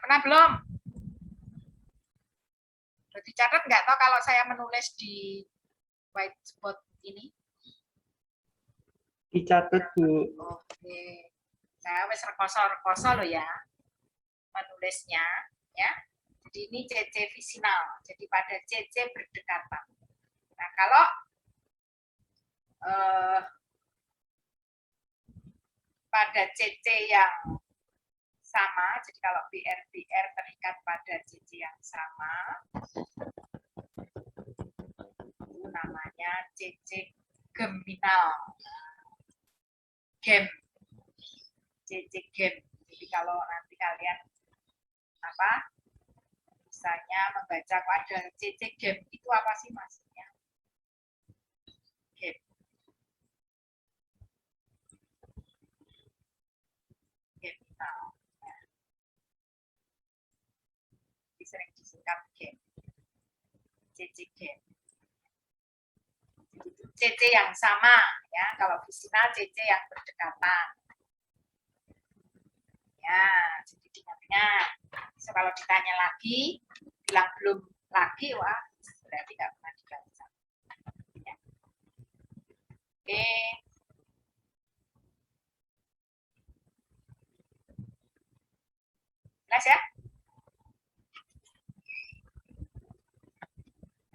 Pernah belum? Udah dicatat nggak toh kalau saya menulis di whiteboard ini? Dicatat, Bu. Oke. Saya wis rekoso-rekoso loh ya menulisnya ya. Jadi ini CC visinal. Jadi pada CC berdekatan. Nah, kalau pada CC yang sama, jadi kalau BR terikat pada CC yang sama, itu namanya CC geminal. Gem. CC gem. Jadi kalau nanti kalian misalnya membaca pada CC gem itu apa sih maksudnya? Gem. Geminal. Sering disingkat gem. CC gem. CC yang sama ya, kalau visinal CC yang berdekatan. Ya, jadi diingat-ingat. So, kalau ditanya lagi, bilang belum lagi, wah berarti nggak pernah dibaca. Ya. Oke. Jelas ya?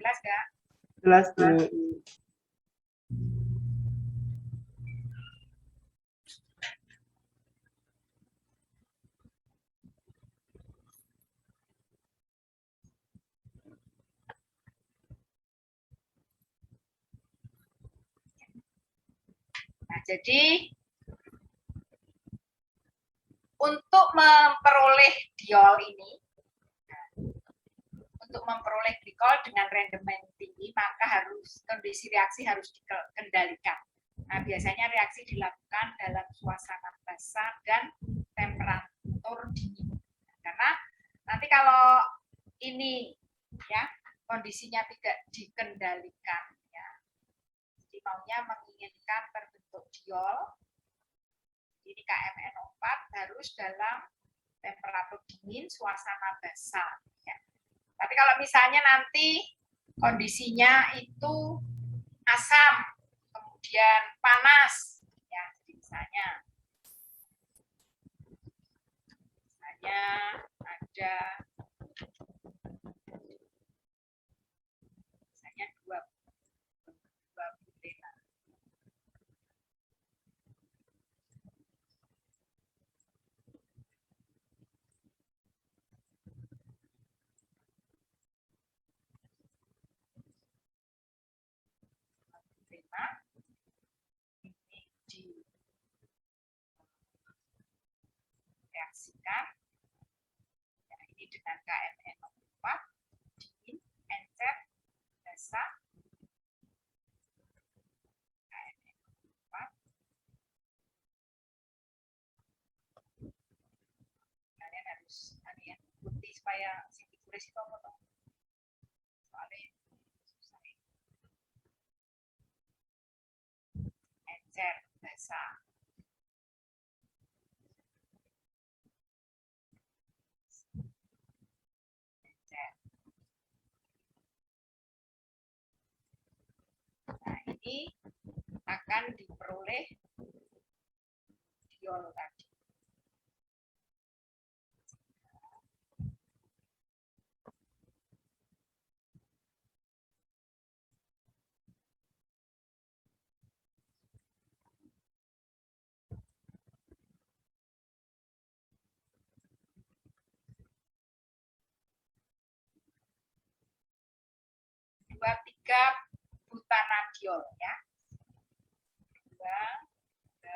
Jelas nggak? Jelas, Bu. Nah, jadi untuk memperoleh diol ini, untuk memperoleh glikol dengan rendemen tinggi, maka kondisi reaksi harus dikendalikan. Nah, biasanya reaksi dilakukan dalam suasana basah dan temperatur dingin. Karena nanti kalau ini ya kondisinya tidak dikendalikan, ya, jadi maunya menginginkan terbentuk diol, ini KMNO4 harus dalam temperatur dingin, suasana basah. Ya. Tapi kalau misalnya nanti kondisinya itu asam, kemudian panas, ya, jadi misalnya ada misalnya dua butena. Ini direaksikan, ya, ini dengan KMNO4 dingin, encer, basah, KMNO4. Kalian harus putih supaya sini tulis itu apa toh? Soalnya susah. Encer, basah. Nah, ini akan diperoleh diol tadi. Dua tiga butanadiol ya. 2, 3,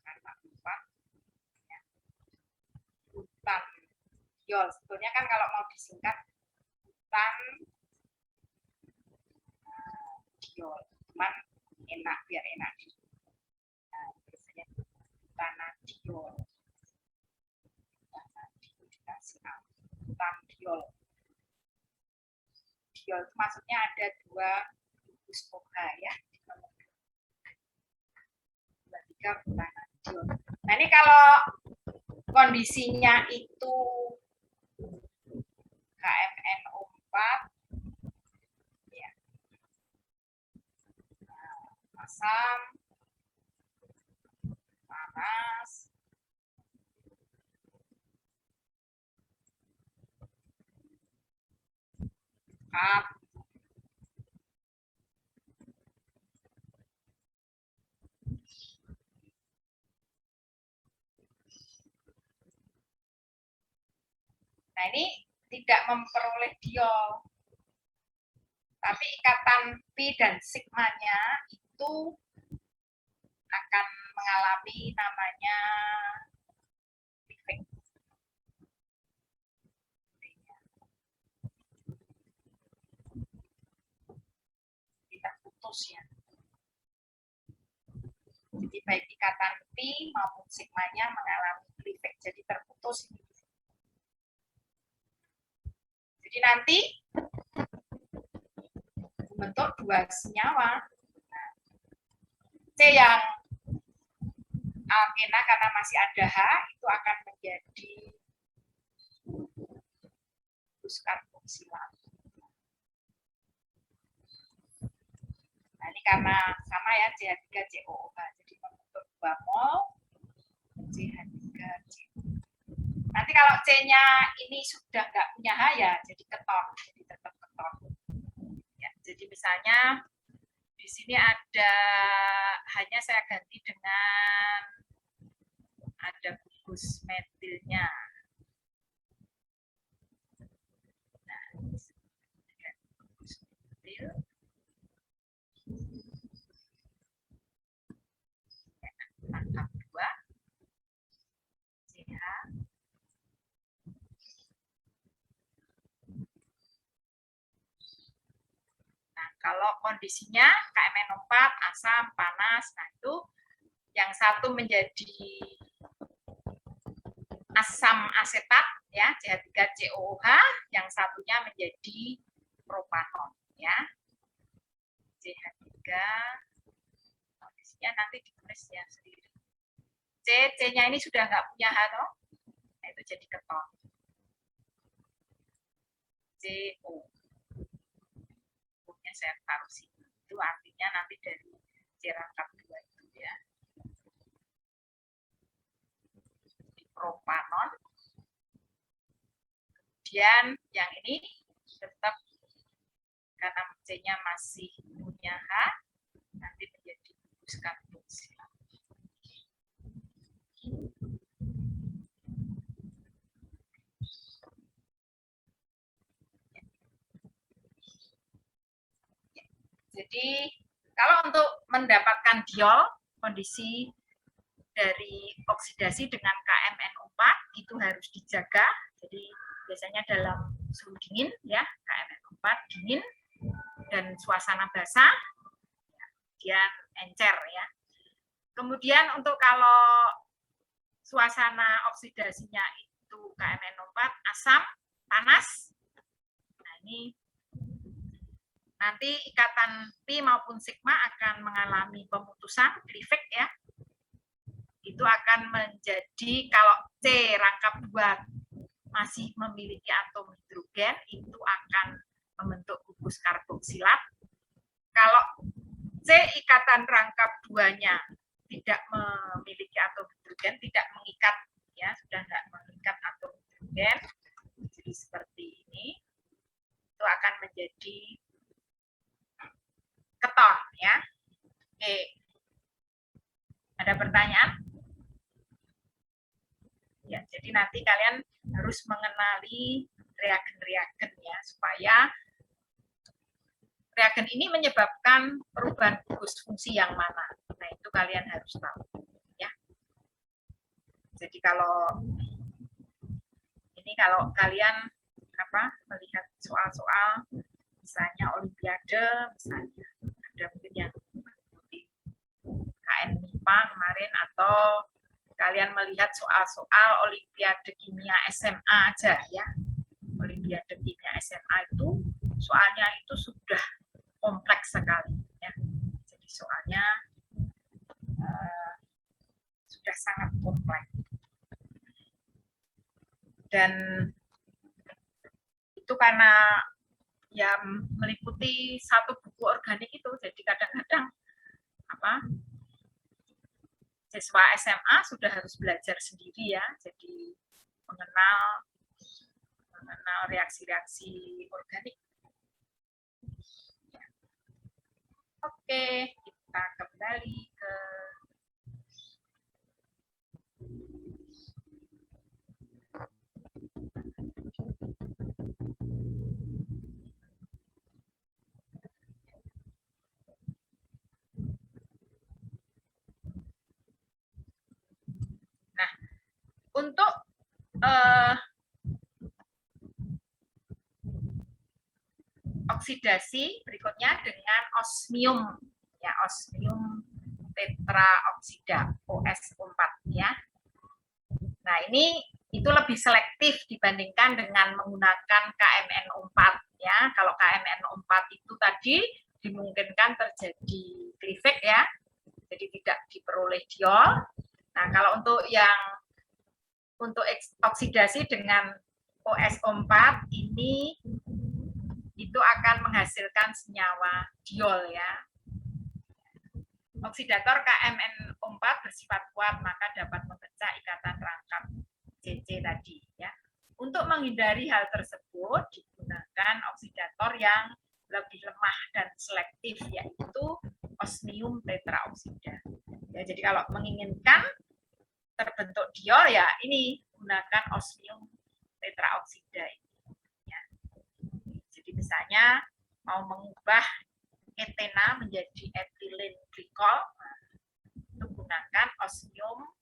4 butanadiol. Sebetulnya kan kalau mau disingkat butanadiol, cuman enak biar enak. Nah, biasanya butanadiol. Butanadiol. Diol itu maksudnya ada 2 gugus OH ya. 2, 3 butanadiol. Nah, ini kalau kondisinya itu KMNO4 ya. Asam, panas, pekat, nah ini tidak memperoleh diol, tapi ikatan pi dan sigmanya itu akan mengalami namanya efek. Kita putus ya. Jadi baik ikatan pi maupun sigmanya mengalami efek, jadi terputus ini. Jadi nanti membentuk dua senyawa. Nah, C yang alkena karena masih ada H itu akan menjadi gugus karboksilat. Nah, ini karena sama ya CH3COOH, jadi membentuk 2 mol CH3COOH. Nanti kalau C-nya ini sudah nggak punya H ya, jadi keton, jadi tetap keton. Ya, jadi misalnya di sini ada hanya saya ganti dengan ada gugus metilnya. Nah, gugus metil. Angka 2 CH. Nah, kalau kondisinya KMNO4 asam, panas, nah itu yang satu menjadi asam asetat ya CH3COOH, yang satunya menjadi propanon ya. CH3 kondisinya nanti ditulis ya sendiri. C-nya ini sudah nggak punya H toh, nah itu jadi keton. CO nya saya taruh sini, itu artinya nanti dari C rangkap 2 itu ya. Di propanon. Kemudian yang ini tetap karena C-nya masih punya H, nanti menjadi gugus karboksilat. Jadi kalau untuk mendapatkan diol, kondisi dari oksidasi dengan KMNO4 itu harus dijaga. Jadi biasanya dalam suhu dingin ya, KMNO4 dingin dan suasana basah, kemudian encer ya. Kemudian untuk kalau suasana oksidasinya itu KMNO4 asam, panas, nah ini nanti ikatan pi maupun sigma akan mengalami pemutusan Krivek ya. Itu akan menjadi kalau C rangkap 2 masih memiliki atom hidrogen, itu akan membentuk gugus karboksilat. Kalau C ikatan rangkap 2-nya tidak memiliki atom hidrogen, tidak mengikat ya, sudah tidak mengikat atom hidrogen, jadi seperti ini, itu akan menjadi keton ya. Oke. Ada pertanyaan? Ya, jadi nanti kalian harus mengenali reagen-reagen ya, supaya reagen ini menyebabkan perubahan gugus fungsi yang mana. Nah, itu kalian harus tahu ya. Jadi kalau kalian melihat soal-soal misalnya olimpiade, misalnya ada mungkin yang mengikuti KN MIPA kemarin, atau kalian melihat soal-soal olimpiade kimia SMA aja ya. Olimpiade kimia SMA itu soalnya itu sudah kompleks sekali ya. Jadi soalnya sudah sangat kompleks. Dan itu karena ya meliputi satu buku organik itu, jadi kadang-kadang siswa SMA sudah harus belajar sendiri ya, jadi mengenal reaksi-reaksi organik. Oke, kita kembali ke untuk oksidasi berikutnya dengan osmium ya, osmium tetraoksida OSO4 ya. Nah, itu lebih selektif dibandingkan dengan menggunakan KMNO4 ya. Kalau KMNO4 itu tadi dimungkinkan terjadi Gleevec ya. Jadi tidak diperoleh diol. Nah, kalau untuk oksidasi dengan OSO4 ini itu akan menghasilkan senyawa diol ya. Oksidator KMNO4 bersifat kuat, maka dapat memecah ikatan rangkap CC tadi ya. Untuk menghindari hal tersebut digunakan oksidator yang lebih lemah dan selektif, yaitu osmium tetraoksida. Ya, jadi kalau menginginkan terbentuk diol ya ini gunakan osmium tetraoksida ini. Ya. Jadi misalnya mau mengubah etena menjadi etilen glikol, itu gunakan osmium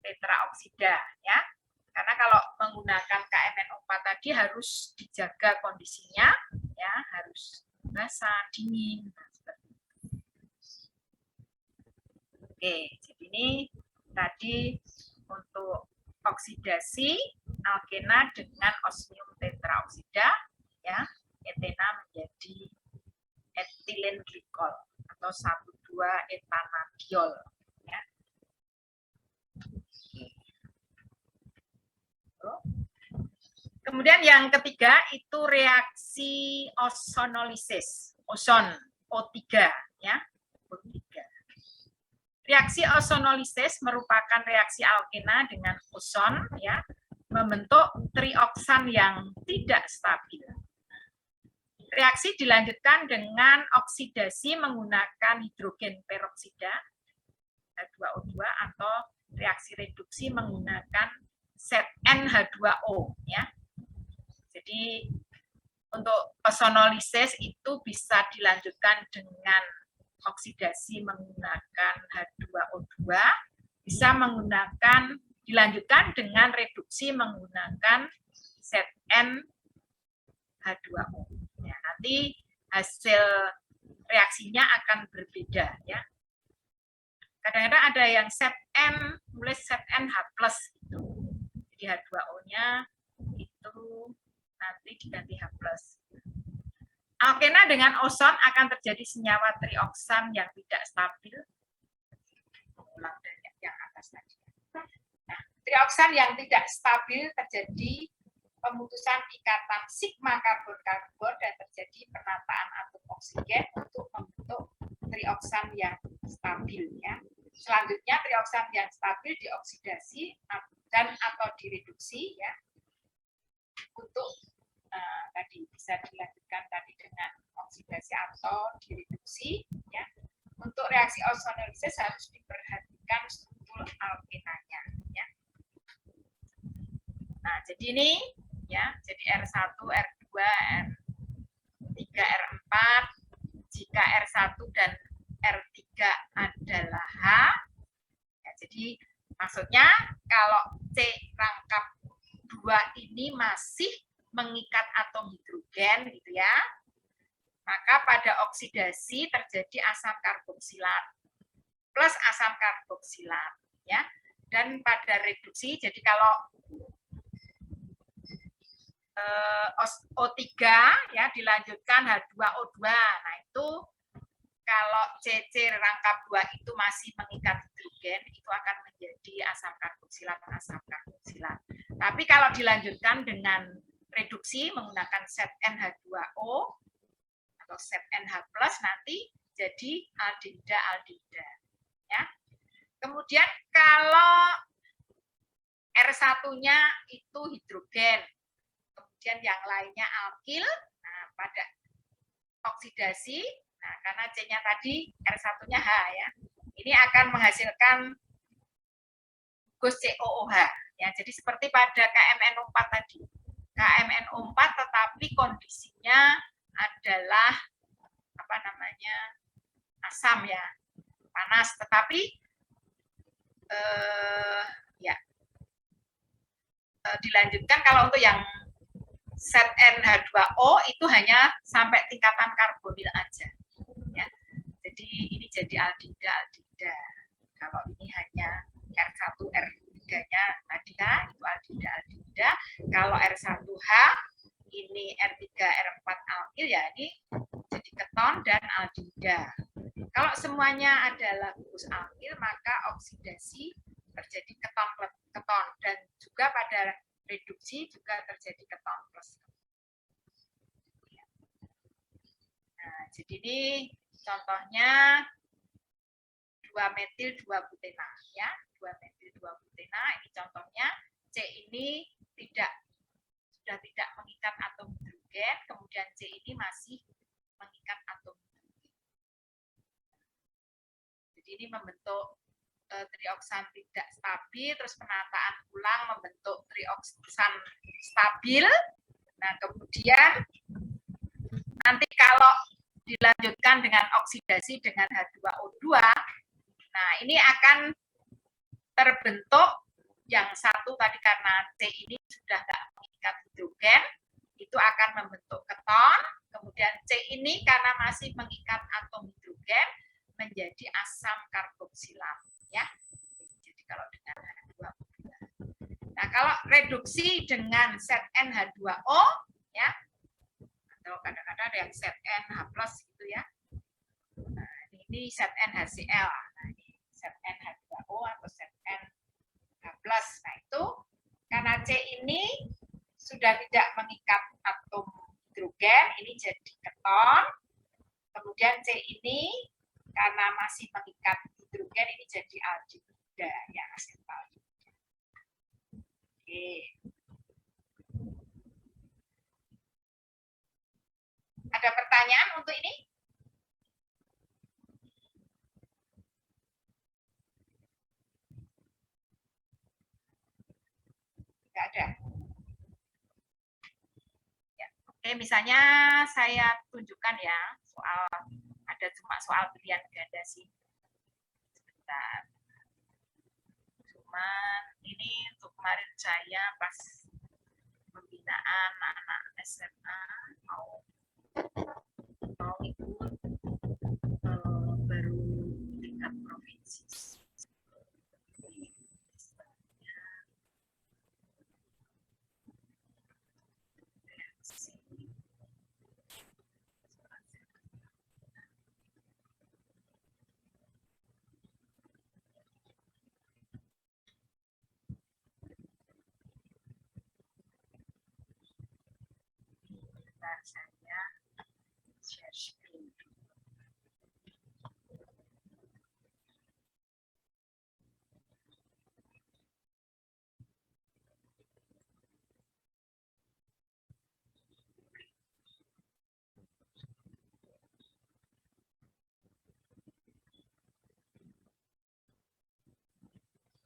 tetraoksida ya. Karena kalau menggunakan KMNO4 tadi harus dijaga kondisinya ya, harus basah, dingin. Oke, jadi ini tadi untuk oksidasi alkena dengan osmium tetraoksida ya, etena menjadi etilen glikol atau 1,2-etanadiol ya. Kemudian yang ketiga itu reaksi ozonolisis, ozon O3 ya, O3. Reaksi ozonolisis merupakan reaksi alkena dengan ozon ya, membentuk trioksan yang tidak stabil. Reaksi dilanjutkan dengan oksidasi menggunakan hidrogen peroksida H2O2 atau reaksi reduksi menggunakan ZnH2O ya. Jadi untuk ozonolisis itu bisa dilanjutkan dengan oksidasi menggunakan H2O2, bisa dilanjutkan dengan reduksi menggunakan ZnH2O. Ya, nanti hasil reaksinya akan berbeda ya. Kadang-kadang ada yang ZN nulis ZnH+ gitu. Jadi H2O-nya itu nanti diganti H+. Alkena dengan ozon akan terjadi senyawa trioksan yang tidak stabil. Ulang dari yang atas tadi. Nah, trioksan yang tidak stabil terjadi pemutusan ikatan sigma karbon-karbon dan terjadi penataan atom oksigen untuk membentuk trioksan yang stabil ya. Selanjutnya trioksan yang stabil dioksidasi dan atau direduksi ya. Untuk tadi bisa dilanjutkan tadi dengan oksidasi atau direduksi ya. Untuk reaksi ozonolisis harus diperhatikan struktur alkenanya ya. Nah, jadi ini ya, jadi R1, R2, R3, R4. Jika R1 dan R3 adalah H, ya, jadi maksudnya kalau C rangkap 2 ini masih mengikat atom hidrogen gitu ya, maka pada oksidasi terjadi asam karboksilat plus asam karboksilat ya. Dan pada reduksi, jadi kalau O3 ya dilanjutkan H2O2, nah itu kalau CC rangkap 2 itu masih mengikat hidrogen, itu akan menjadi asam karboksilat. Tapi kalau dilanjutkan dengan reduksi menggunakan set NH2O atau set NH+, nanti jadi aldehida. Ya. Kemudian kalau R1-nya itu hidrogen, kemudian yang lainnya alkil, nah pada oksidasi, nah karena C-nya tadi R1-nya H ya, ini akan menghasilkan gus COOH. Ya, jadi seperti pada KMNO4 tadi. KMNO4 tetapi kondisinya adalah apa namanya? Asam ya, panas, tetapi dilanjutkan kalau untuk yang set NH2O itu hanya sampai tingkatan karbonil aja. Ya. Jadi ini jadi aldehida. Kalau ini hanya R1, R3-nya tadi itu aldehida. Kalau R1H ini R3, R4 alkil ya ini jadi keton dan aldehida. Kalau semuanya adalah gugus alkil maka oksidasi terjadi keton dan juga pada reduksi juga terjadi keton plus. Nah, jadi ini contohnya 2-metil 2-butena ya, 2-metil 2-butena ini contohnya. C ini sudah tidak mengikat atom hidrogen, kemudian C ini masih mengikat atom hidrogen. Jadi ini membentuk trioksan tidak stabil, terus penataan ulang membentuk trioksan stabil. Nah, kemudian nanti kalau dilanjutkan dengan oksidasi dengan H2O2, nah ini akan terbentuk yang satu tadi karena C ini sudah nggak mengikat hidrogen, itu akan membentuk keton, kemudian C ini karena masih mengikat atom hidrogen menjadi asam karboksilat. Ya, jadi kalau dengan H2O2. Nah, kalau reduksi dengan set NH2O, ya, atau kadang-kadang ada yang set NH+ gitu ya. Nah, ini set NHCl. Nah, ini set NH2O atau set NH+. Nah, itu karena C ini sudah tidak mengikat atom hidrogen, ini jadi keton. Kemudian C ini karena masih mengikat hidrogen ini jadi aldehida ya, asetal. Oke. Ada pertanyaan untuk ini? Tidak ada. Ya. Oke, misalnya saya tunjukkan ya soal, ada cuma soal pilihan ganda sih. Sebentar. Cuman ini untuk kemarin saya pas pembinaan anak SMA mau ikut baru tingkat provinsi. Saya share screen.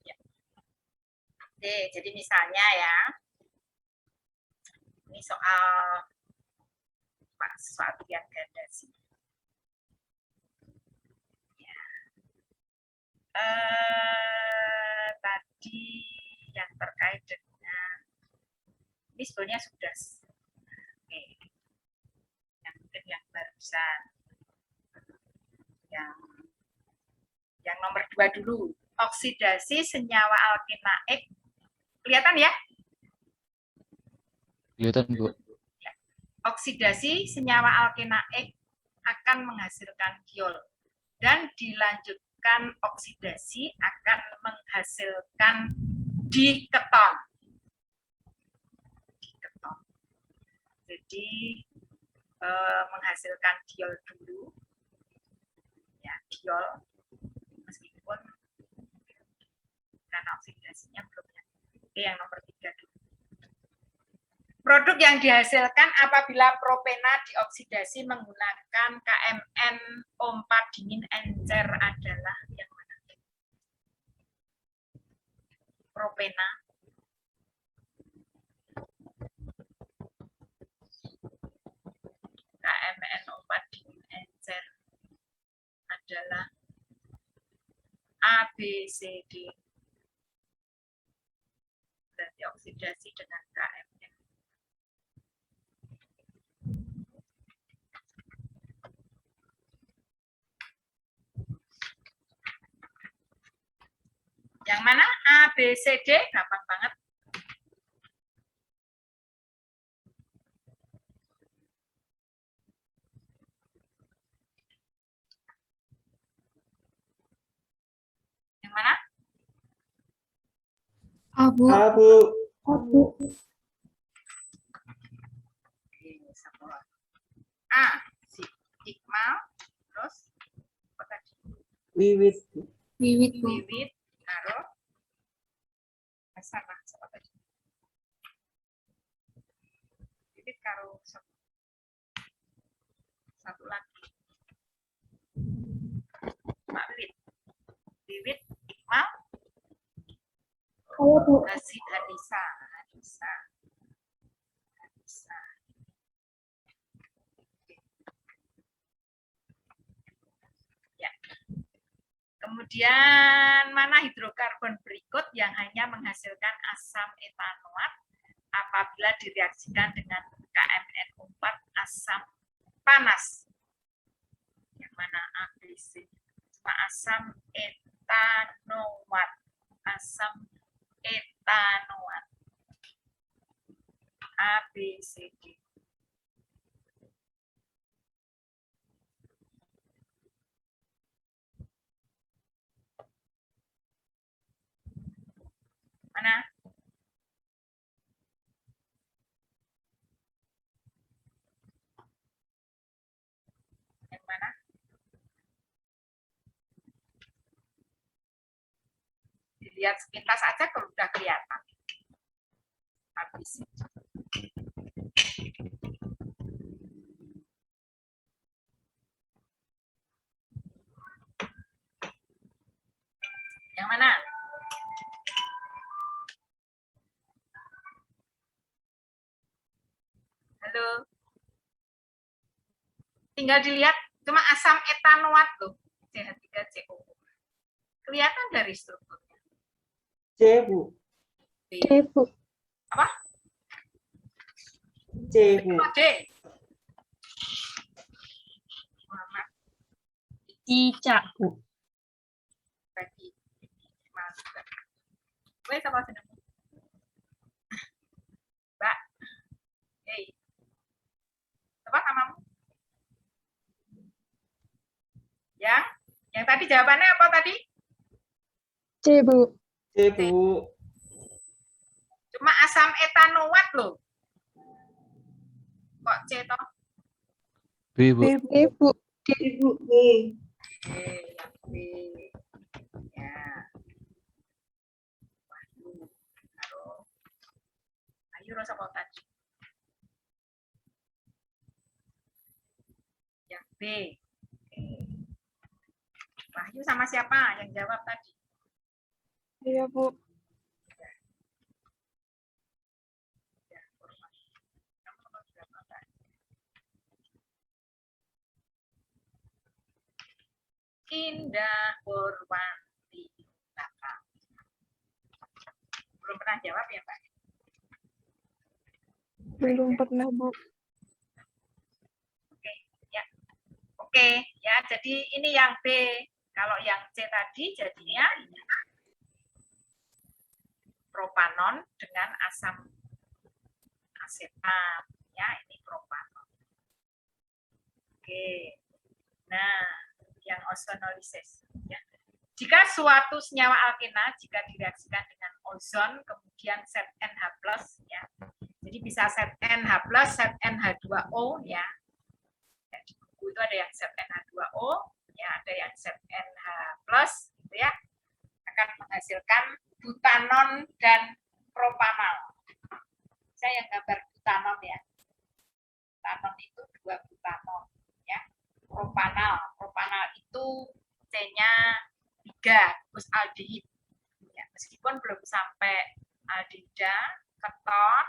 Ya. Oke, jadi misalnya ya, ini soal pilihan ganda sih. Ya. Tadi yang terkait dengan ini sebetulnya sudah yang mungkin yang barusan yang nomor 2 dulu, oksidasi senyawa alkinaik, kelihatan ya? Kelihatan, Bu. Oksidasi senyawa alkinaik akan menghasilkan diol dan dilanjutkan oksidasi akan menghasilkan diketon. Jadi menghasilkan diol dulu, ya diol, meskipun karena oksidasinya belum ya. Oke, yang nomor 3 dulu. Produk yang dihasilkan apabila propena dioksidasi menggunakan KMNO4 dingin encer adalah yang mana? Propena. KMNO4 dingin encer adalah A, B, C, D. Berarti oksidasi dengan KMN. Yang mana? A, B, C, D? Gampang banget. Yang mana? Abu. Abu. Abu. A, si Iqmal, terus apa tadi? Wiwit. Wiwit, Bu. Wiwit, taruh. Sama, apa tadi? Wiwit karo satu lagi. Pak Wiwit. Wiwit, Iqmal, Saya, Bu. Hadisa. Ya. Kemudian mana hidrokarbon berikut yang hanya menghasilkan asam etanoat apabila direaksikan dengan KMNO4 asam panas? Yang mana? A, B, C. Asam etanoat. Asam etanoat. A, B, C, D. Mana? Yang mana? Dilihat sepintas aja kalau udah kelihatan. Habis. Yang mana? Halo. Tinggal dilihat cuma asam etanoat loh. CH3CO. Kelihatan dari strukturnya. C, Bu. B. Bu. Apa? C, Bu. D. Muhammad. Cicak, Bu. Bagi. Masuk. Wes apa sedang? Mbak. Hei. Apa namamu? Yang tadi jawabannya apa tadi? C, Bu. C, Bu. Cuma asam etanoat loh. Kok C toh? B, Bu. B, Bu. Ibu B. Yang B. Ya. Wahyu. Halo. Ayo rasa apa tadi? Yang B. Wahyu sama siapa yang jawab tadi? Iya, Bu. Indah Purwanti. Belum pernah jawab ya, Pak? Belum pernah, Bu. Oke, ya. Oke, ya. Jadi ini yang B. Kalau yang C tadi jadinya propanon dengan asam asetat. Ya, ini propanon. Oke. Nah, yang ozonolisis. Ya. Jika suatu senyawa alkena jika direaksikan dengan ozon kemudian zat NH+, ya. Jadi bisa ZnH plus, ZnH2O ya. Di buku itu ada yang ZnH2O, ya ada yang ZnH plus, gitu ya. Akan menghasilkan butanon dan propanol. Saya yang gambar butanon ya. Butanon itu 2 butanon ya. Propanol itu C-nya 3, terus aldehid. Ya, meskipun belum sampai aldehida, keton,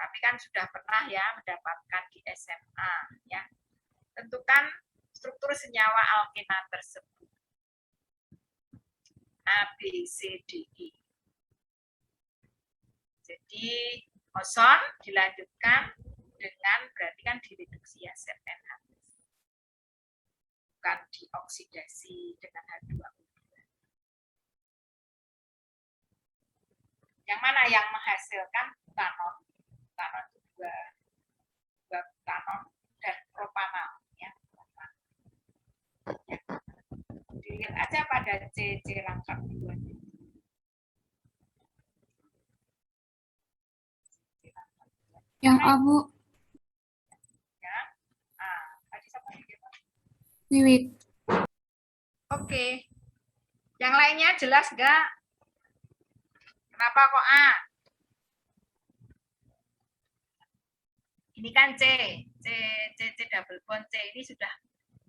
tapi kan sudah pernah ya mendapatkan di SMA ya. Tentukan struktur senyawa alkena tersebut. A, B, C, D, E. Jadi ozon dilanjutkan dengan berarti kan direduksi ya ZnH. Bukan dioksidasi dengan H2O. Yang mana yang menghasilkan butanon? Butanon itu dua butanon dan propanol ya. Dilihat aja pada C lengkap dua. Yang abu, Ya. Tadi siapa yang gitu? Wiwit. Oke. Yang lainnya jelas enggak? Kenapa kok A? Ini kan C double bond C ini sudah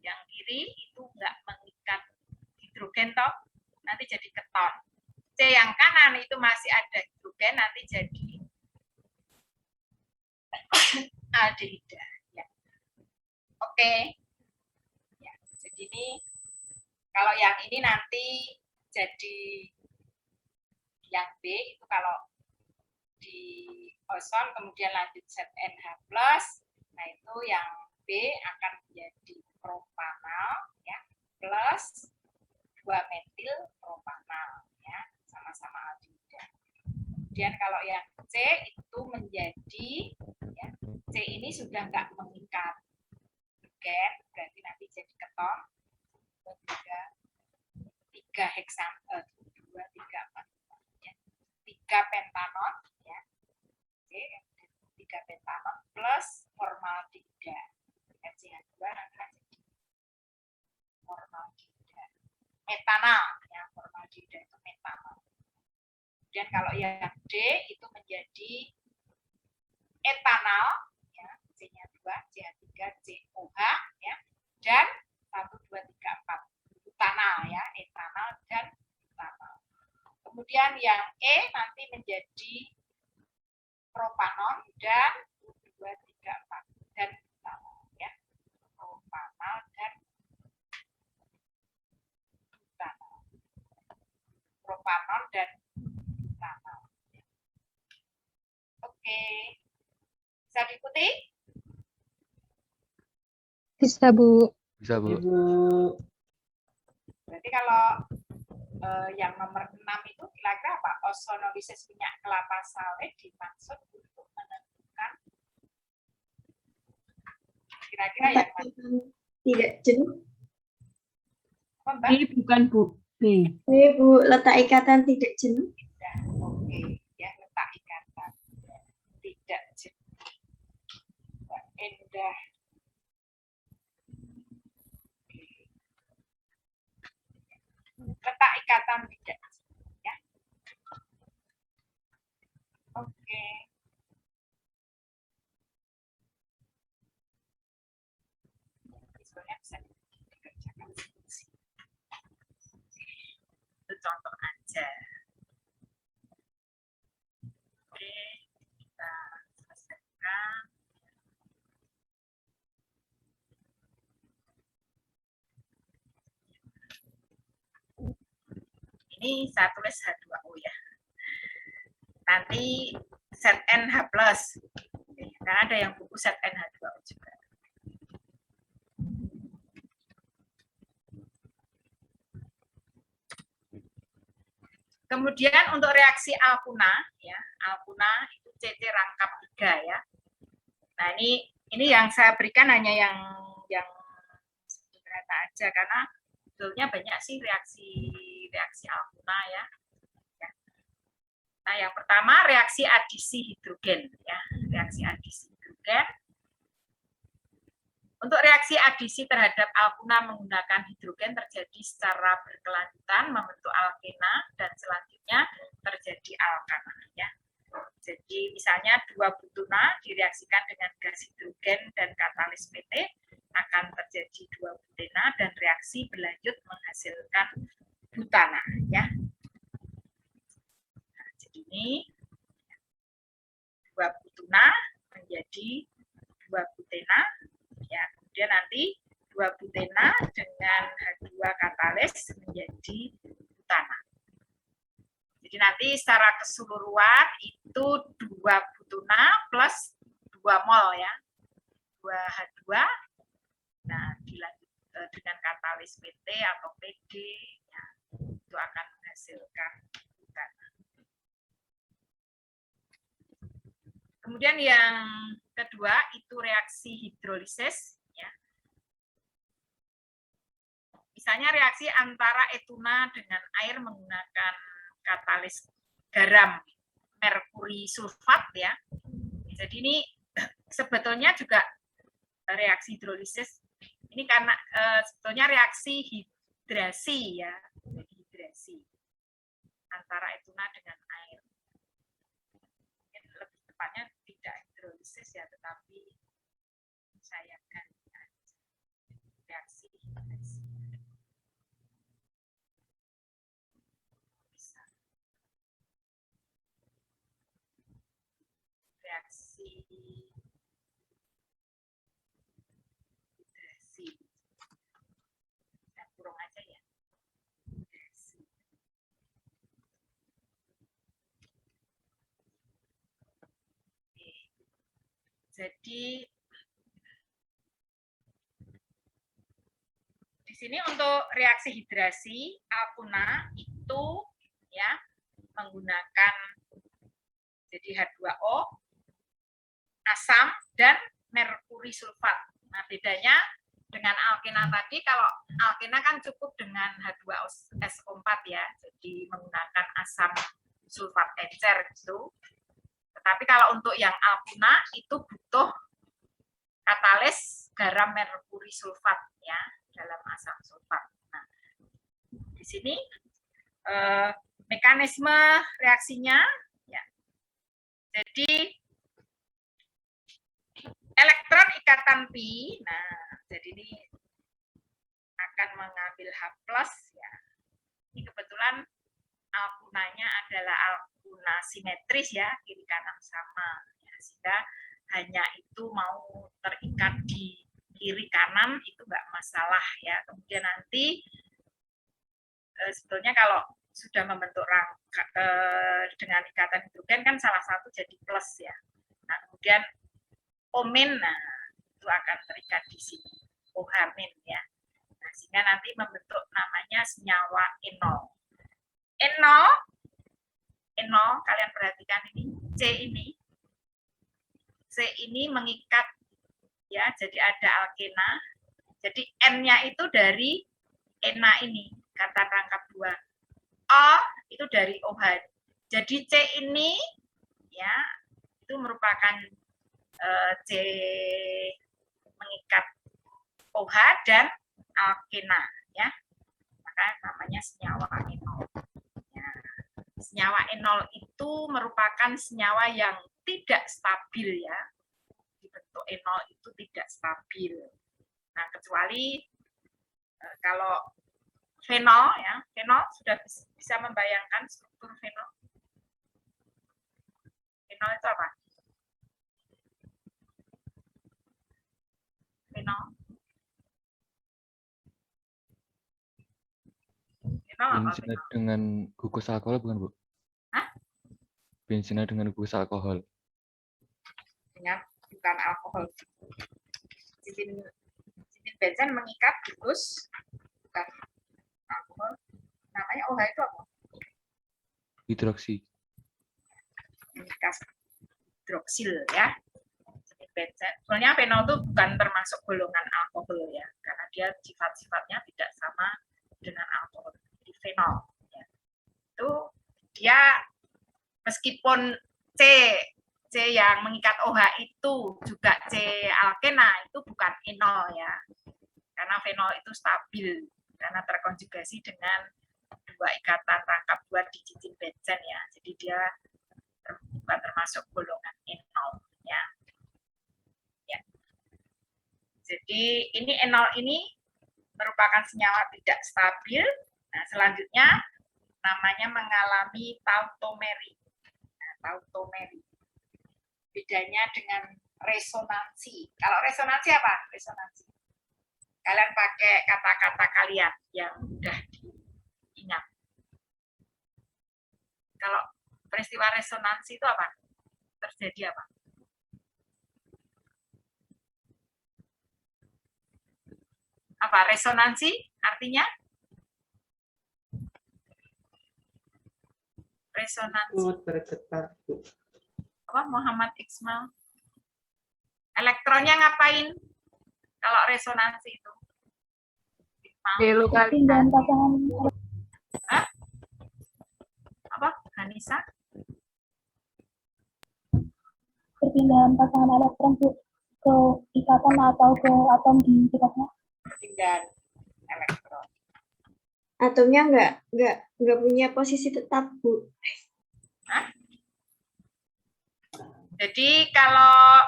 yang kiri itu enggak mengikat hidrogen toh, nanti jadi keton. C yang kanan itu masih ada hidrogen, nanti jadi aldehida. Ya. Oke. Ya, jadi ini kalau yang ini nanti jadi yang B itu kalau di ozon kemudian lanjut ZnH plus, nah itu yang B akan menjadi propanol ya plus 2-metil propanol ya sama-sama aldehida. Kemudian kalau yang C itu menjadi ya, C ini sudah enggak mengikat hidrogen, berarti nanti jadi keton 3 heksan 2 3 4 ya. 3 pentanon ya. C 3 pentanon plus formaldehida. CH2 nanti jadi formaldehida. Metanol ya, formaldehida itu metanol. Kemudian kalau yang D itu menjadi etanol ya, C-nya 2, CH3, COH ya, dan 1 2 3 4 butanol ya, etanol dan butanol. Kemudian yang E nanti menjadi propanon dan 2 3 4 dan butanol ya. Propanol dan butanol. Propanon dan butanol. Oke. Bisa diikuti? Bisa, Bu. Bisa, Bu. Ibu. Berarti kalau yang nomor 6 itu kira-kira apa? Ozonolisis minyak kelapa sawit dimaksud untuk menentukan kira-kira yang mana? Tidak jenuh. Apa, Mbak? B bukan Bu. B. Bu, letak ikatan tidak jenuh. Tidak. Oke, ya letak ikatan. Tidak jenuh. Mbak Endah. Letak ikatan tidak jenuh, ya. Oke. Sebenarnya bisa dikerjakan sendiri. Itu contoh aja. Oke, kita selesaikan. Ini saya tulis H2O ya. Nanti ZnH plus. Karena ada yang buku ZnH2O juga. Kemudian untuk reaksi alkuna, ya, alkuna itu CC rangkap 3 ya. Nah ini yang saya berikan hanya yang sederhana aja karena sebetulnya banyak sih reaksi alkuna ya. Nah yang pertama reaksi adisi hidrogen ya. reaksi adisi hidrogen. Untuk reaksi adisi terhadap alkuna menggunakan hidrogen terjadi secara berkelanjutan membentuk alkena dan selanjutnya terjadi alkana ya. Jadi misalnya 2 butuna direaksikan dengan gas hidrogen dan katalis PT akan terjadi 2 butena dan reaksi berlanjut menghasilkan butana ya. Nah, jadi ini 2 butuna menjadi 2 butena ya. Kemudian nanti 2 butena dengan H2 katalis menjadi butana. Jadi nanti secara keseluruhan itu 2 butuna plus 2 mol ya. 2H2. Nah, dilanjut dengan katalis PT atau PD ya, itu akan menghasilkan butana. Kemudian yang kedua itu reaksi hidrolisis ya. Misalnya reaksi antara etuna dengan air menggunakan katalis garam merkuri sulfat ya. Jadi ini sebetulnya juga reaksi hidrolisis ini karena sebetulnya reaksi hidrasi ya. Jadi hidrasi antara etuna dengan air. Lebih tepatnya tidak hidrolisis ya, tetapi saya ganti aja. Reaksi hidrasi. Bisa. Reaksi hidrasi. Saya kurang aja ya. Hidrasi. Jadi di sini untuk reaksi hidrasi alkuna itu ya menggunakan jadi H2O, asam dan merkuri sulfat. Nah, bedanya dengan alkena tadi, kalau alkena kan cukup dengan H2SO4 ya, jadi menggunakan asam sulfat encer gitu. Tetapi kalau untuk yang alkuna itu butuh katalis garam merkuri sulfat ya dalam asam sulfat. Nah, di sini mekanisme reaksinya ya. Jadi elektron ikatan pi, nah jadi ini akan mengambil H+ ya. Ini kebetulan alkunanya adalah alkuna simetris ya, kiri kanan sama ya, sehingga hanya itu mau terikat di kiri kanan itu enggak masalah ya. Kemudian nanti sebetulnya kalau sudah membentuk rangka dengan ikatan hidrogen kan salah satu jadi plus ya. Nah, kemudian O-, nah itu akan terikat di sini OH- ya. Nah, sehingga nanti membentuk namanya senyawa enol. Enol kalian perhatikan ini C ini mengikat ya, jadi ada alkena. Jadi N-nya itu dari ena ini, kata rangkap 2. O itu dari OH. Jadi C ini ya itu merupakan C mengikat OH dan alkena ya. Maka namanya senyawa enol. Ya. Senyawa enol itu merupakan senyawa yang tidak stabil ya. Dibentuk enol itu tidak stabil. Nah, kecuali kalau fenol ya, fenol sudah bisa membayangkan struktur fenol. Fenol itu apa? Fenol. Benzina dengan gugus alkohol bukan, Bu? Hah? Benzina dengan gugus alkohol. Dengan bukan alkohol. Cincin benzen mengikat gugus bukan alkohol. Namanya OH itu apa? Hidroksi. Mengikat hidroksil ya. Cincin benzen. Soalnya fenol itu bukan termasuk golongan alkohol ya, karena dia sifat-sifatnya tidak sama dengan alkohol. Di fenol ya. Itu dia meskipun C C yang mengikat OH itu juga C alkena, itu bukan enol ya. Karena fenol itu stabil karena terkonjugasi dengan dua ikatan rangkap dua di cincin benzen ya. Jadi dia bukan termasuk golongan enol ya. Ya. Jadi ini enol ini merupakan senyawa tidak stabil. Nah, selanjutnya namanya mengalami tautomeri. Nah, tautomeri. Bedanya dengan resonansi. Kalau resonansi apa? Resonansi. Kalian pakai kata-kata kalian yang mudah diingat. Kalau peristiwa resonansi itu apa? Terjadi apa? Apa resonansi artinya? Resonansi. Bergetar, Bu. Apa Muhammad Iqmal? Elektronnya ngapain? Kalau resonansi itu? Delokalisasi. pasangan Hah? Apa? Hanisa? perpindahan pasangan elektron ke ikatan atau ke atom di sekitarnya. Perpindahan elektron. Atomnya nggak punya posisi tetap, Bu. Jadi kalau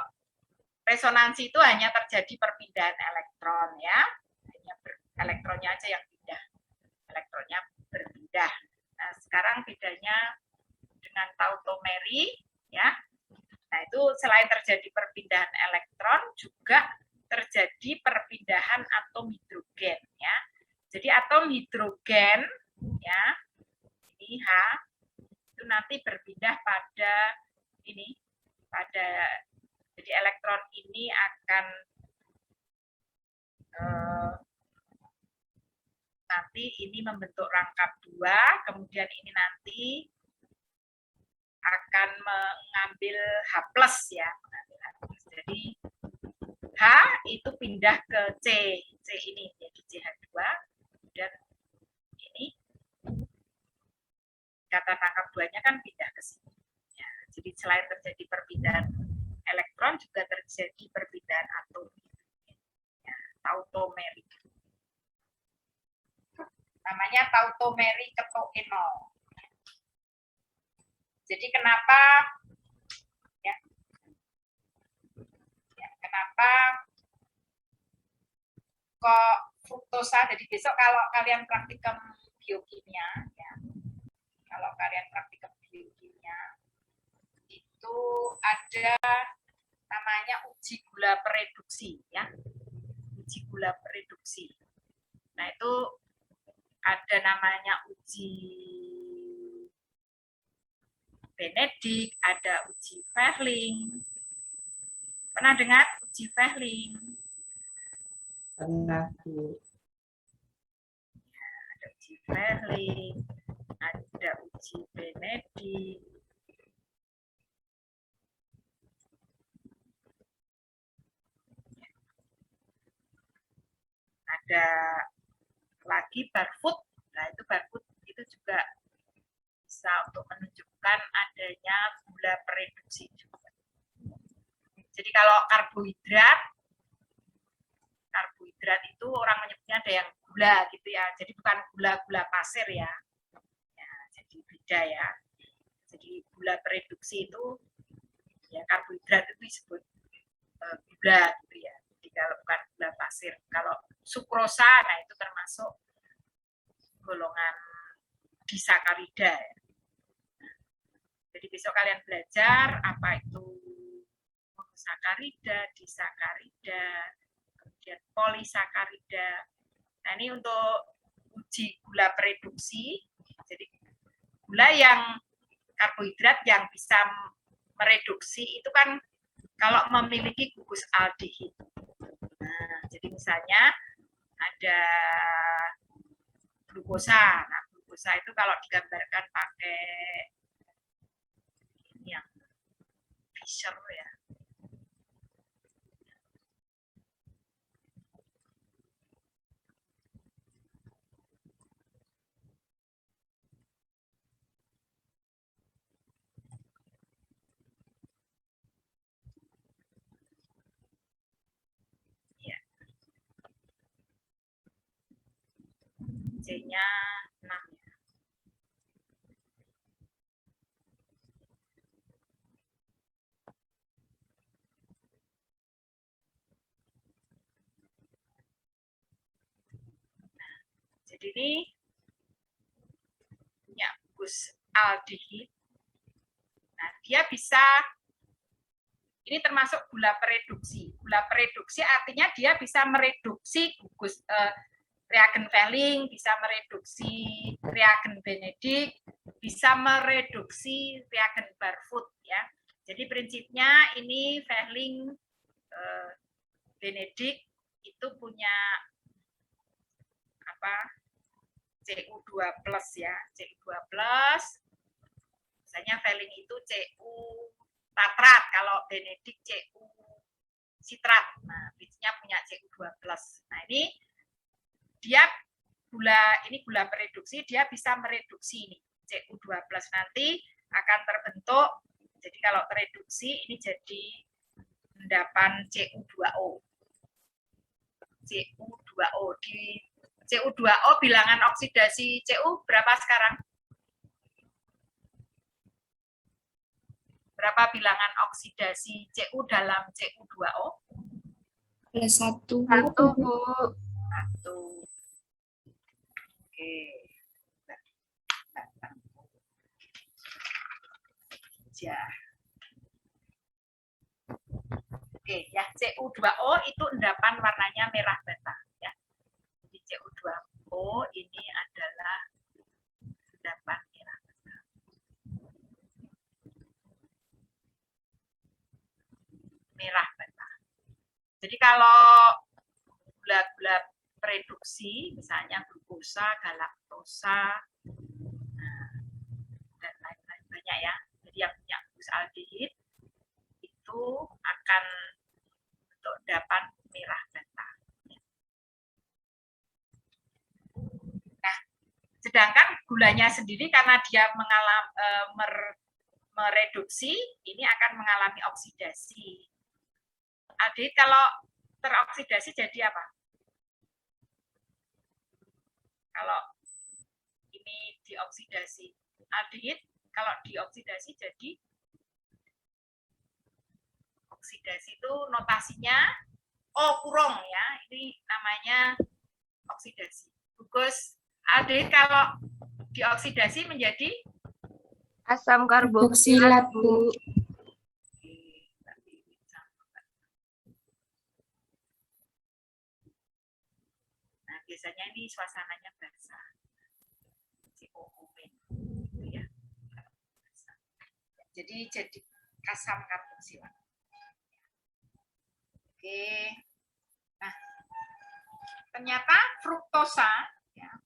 resonansi itu hanya terjadi perpindahan elektron ya. Hanya elektronnya aja yang pindah. Elektronnya berpindah. Nah, sekarang bedanya dengan tautomeri ya. Nah, itu selain terjadi perpindahan elektron juga terjadi perpindahan atom hidrogen ya. Jadi atom hidrogen ya, ini H itu nanti berpindah pada ini, jadi elektron ini akan nanti ini membentuk rangkap 2, kemudian ini nanti akan mengambil H+ ya, mengambil H+. Jadi H itu pindah ke C ini jadi CH2 dan ini kata rangkap 2-nya kan pindah ke sini. Ya, jadi selain terjadi perpindahan elektron juga terjadi perpindahan atom. Ya, tautomeri. Namanya tautomeri ketoenol. Jadi kenapa kenapa kok fruktosa? Jadi besok kalau kalian praktikum biokimia ya. Kalau kalian praktikum biokimia itu ada namanya uji gula pereduksi ya. Uji gula pereduksi. Nah, itu ada namanya uji Benedict, ada uji Fehling. Pernah dengar uji Fehling? Pernah, Bu. Ada uji Fehling, ada uji Benedict. Ada lagi Barfoot. Nah, itu Barfoot itu juga bisa untuk menunjukkan adanya gula pereduksi juga. Jadi kalau karbohidrat itu orang menyebutnya ada yang gula gitu ya. Jadi bukan gula-gula pasir ya. Ya, jadi beda ya. Jadi gula pereduksi itu ya karbohidrat itu disebut gula gitu ya. Jadi kalau bukan gula pasir, kalau sukrosa nah itu termasuk golongan disakarida ya. Jadi besok kalian belajar apa itu monosakarida, disakarida, kemudian polisakarida. Nah, ini untuk uji gula pereduksi. Jadi gula yang karbohidrat yang bisa mereduksi itu kan kalau memiliki gugus aldehid. Nah, jadi misalnya ada glukosa. Nah, glukosa itu kalau digambarkan pakai ini yang Fisher ya. C-nya 6 ya. Jadi ini punya gugus aldehid. Nah, dia bisa, ini termasuk gula pereduksi. Gula pereduksi artinya dia bisa mereduksi gugus reagen Fehling, bisa mereduksi reagen Benedict, bisa mereduksi reagen Barfoot ya. Jadi prinsipnya ini Fehling Benedict itu punya apa? Cu2+ ya, Cu2+. Misalnya Fehling itu Cu tatrat, kalau Benedict Cu sitrat. Nah, bijinya punya Cu2+. Nah, ini dia gula pereduksi, dia bisa mereduksi ini Cu2+ nanti akan terbentuk. Jadi kalau tereduksi ini jadi endapan Cu2O. Cu2O di Cu2O bilangan oksidasi Cu berapa sekarang? Berapa bilangan oksidasi Cu dalam Cu2O? +1. 1, Bu. 1. Oke. Ya. Oke, ya Cu2O itu endapan warnanya merah bata ya. Jadi Cu2O ini adalah endapan merah bata. Merah bata. Jadi kalau gula-gula reduksi, misalnya glukosa, galaktosa, dan lain-lain banyak ya. Jadi yang punya gugus aldehid itu akan bentuk endapan merah bata. Nah, sedangkan gulanya sendiri karena dia mereduksi, ini akan mengalami oksidasi. Aldehid kalau teroksidasi jadi apa? Kalau ini dioksidasi, aldehid kalau dioksidasi jadi oksidasi itu notasinya O kurung ya, ini namanya oksidasi. Gugus aldehid kalau dioksidasi menjadi Asam karboksilat, Bu. Nah, biasanya ini suasananya basah. Gitu ya. Jadi asam karboksilat. Oke. Nah, ternyata fruktosa ya.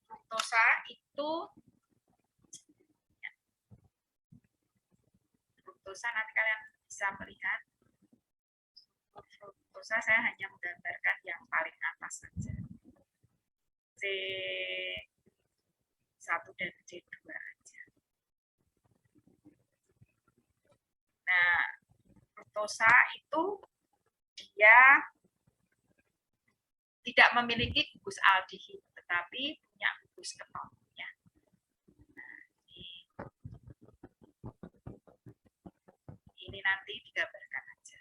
Fruktosa itu ya, fruktosa nanti kalian bisa melihat. Fruktosa saya hanya menggambarkan yang paling atas saja. C1 dan C2 aja. Nah, fruktosa itu dia tidak memiliki gugus aldehid, tetapi punya gugus keton. Ya. Nah, ini nanti digambarkan aja.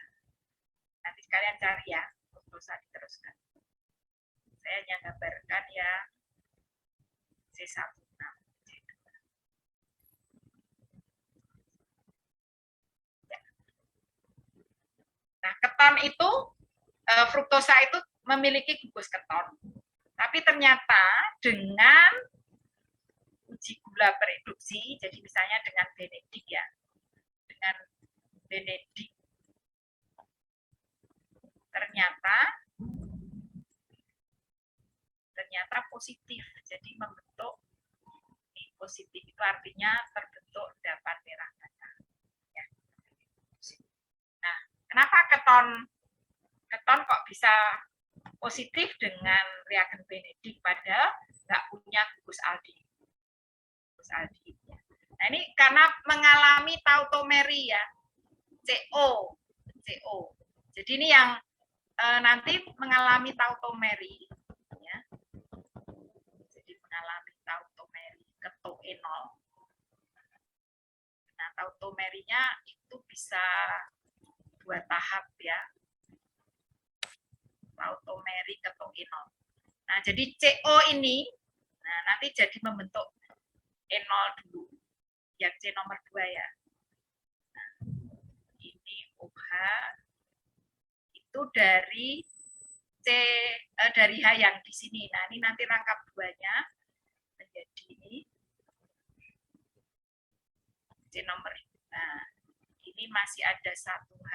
Nanti kalian cari ya, fruktosa diteruskan. Saya hanya gambarkan ya C1. Nah, keton itu, fruktosa itu memiliki gugus keton. Tapi ternyata dengan uji gula pereduksi, jadi misalnya dengan Benedict ya, dengan Benedict, ternyata positif. Jadi membentuk positif itu artinya terbentuk endapan merah bata. Ya. Nah, kenapa keton kok bisa positif dengan reagen Benedict padahal nggak punya gugus aldehid? Ya. Nah, ini karena mengalami tautomeri ya, CO. Jadi ini yang nanti mengalami tautomeri, ya. Jadi mengalami tautomeri ketoenol. Nah, tautomerinya itu bisa 2 tahap ya. Tautomeri ketoenol. Nah, jadi CO ini, nah nanti jadi membentuk enol dulu, yang C nomor 2 ya. Nah, ini OH itu dari dari H yang di sini. Nah, ini nanti rangkap 2-nya menjadi ini C nomor. Nah, ini masih ada 1H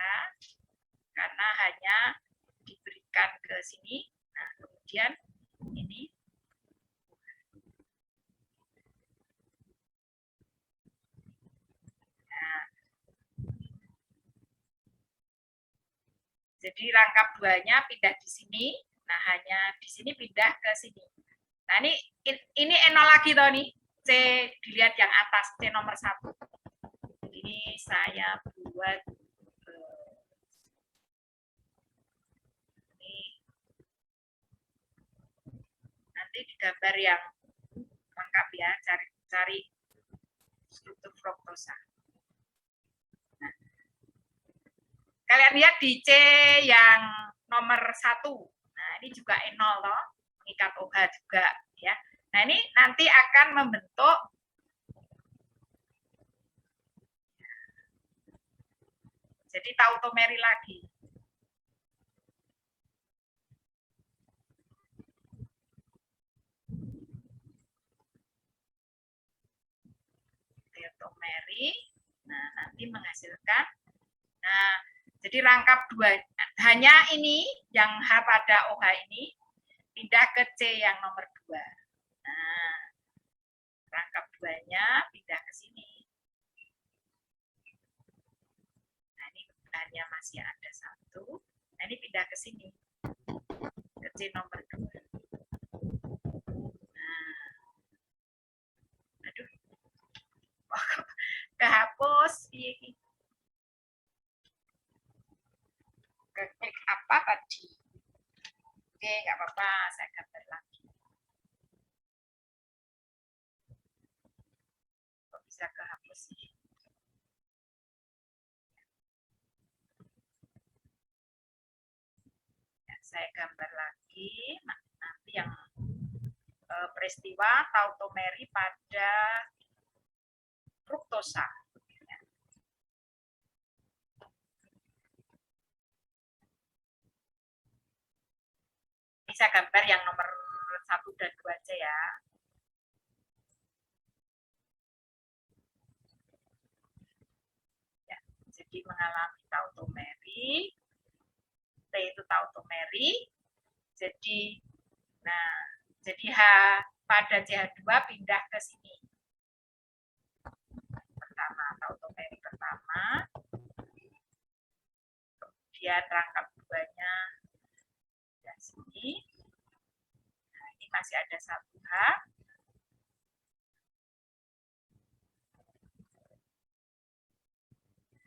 karena hanya diberikan ke sini. Nah, kemudian ini jadi rangkap 2-nya pindah di sini. Nah, hanya di sini pindah ke sini. Nah, ini enol lagi toh nih. C dilihat yang atas, C nomor 1. Ini saya buat ini nanti digambar yang lengkap ya, cari struktur fruktosa. Kalian lihat di C yang nomor 1. Nah, ini juga enol loh, mengikat OH juga ya. Nah, ini nanti akan membentuk jadi tautomeri lagi. Tautomeri. Nah, nanti menghasilkan. Nah, jadi rangkap 2, hanya ini yang H pada OH ini pindah ke C yang nomor 2. Nah, rangkap 2-nya pindah ke sini. Nah, ini hanya masih ada 1. Nah, ini pindah ke sini. Ke C nomor 2. Nah, aduh. Oh, kehapus. Klik apa tadi? Oke, nggak apa-apa, saya gambar lagi. Kok bisa kehapus sih? Ya, saya gambar lagi. Nah, nanti yang peristiwa tautomeri pada fruktosa. Bisa gambar yang nomor 1 dan 2 aja ya. Ya, jadi mengalami tautomeri. T itu tautomeri. Jadi H pada CH2 pindah ke sini. Pertama, tautomeri pertama. Kemudian rangkap 2-nya dari sini. Nah, ini masih ada 1H.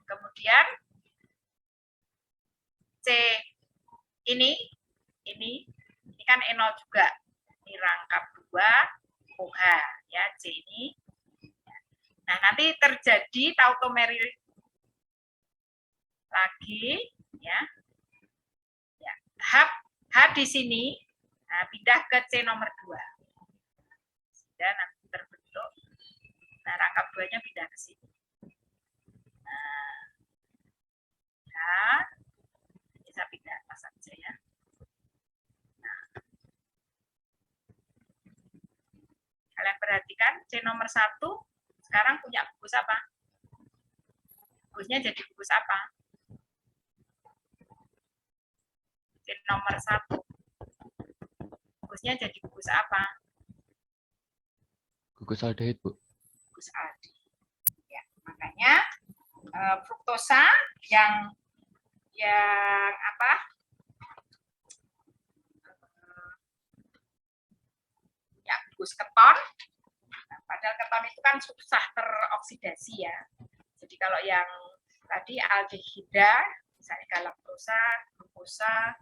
Kemudian C ini kan enol juga. Ini rangkap 2 OH ya, C ini. Nah, nanti terjadi tautomeri lagi ya. Ya, H di sini pindah ke C nomor 2. Sudah nanti terbentuk. Nah, rangkap 2-nya pindah ke sini. Nah, bisa pindah atas saja ya. Kalian perhatikan C nomor 1 sekarang punya gugus apa? Gugusnya jadi gugus apa? C nomor 1. Gugusnya jadi gugus apa? Gugus aldehid, Bu. Gugus aldehid. Ya, makanya fruktosa yang apa? Ya, gugus keton. Nah, padahal keton itu kan susah teroksidasi ya. Jadi kalau yang tadi aldehida, misalnya galaktosa, glukosa,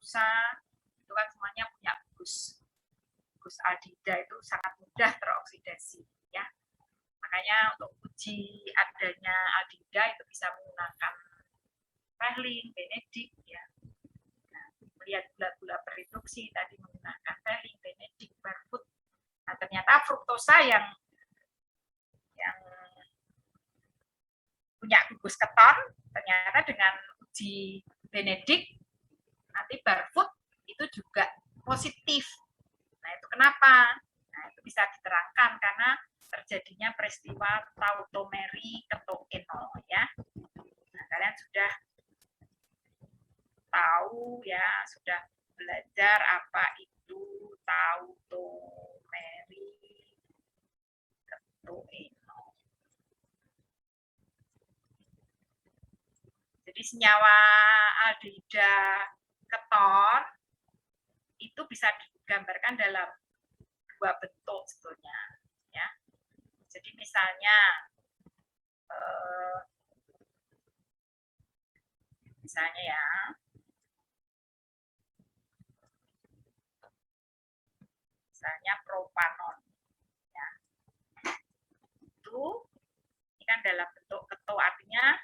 fruktosa, itu kan semuanya punya gusaldehida itu sangat mudah teroksidasi ya. Makanya untuk uji adanya aldehida itu bisa menggunakan Fehling, Benedict ya. Nah, melihat gula-gula pereduksi tadi menggunakan Fehling, Benedict, Barfoot. Nah, ternyata fruktosa yang punya gugus keton, ternyata dengan uji Benedict nanti Barfoot itu juga positif. Nah, itu kenapa? Nah, itu bisa diterangkan karena terjadinya peristiwa tautomeri ketoenol ya. Nah, kalian sudah tahu ya, sudah belajar apa itu tautomeri ketoenol. Jadi senyawa aldehida keton itu bisa digambarkan dalam dua bentuk sebetulnya ya. Jadi misalnya ya misalnya propanon ya. Itu ini kan dalam bentuk keto, artinya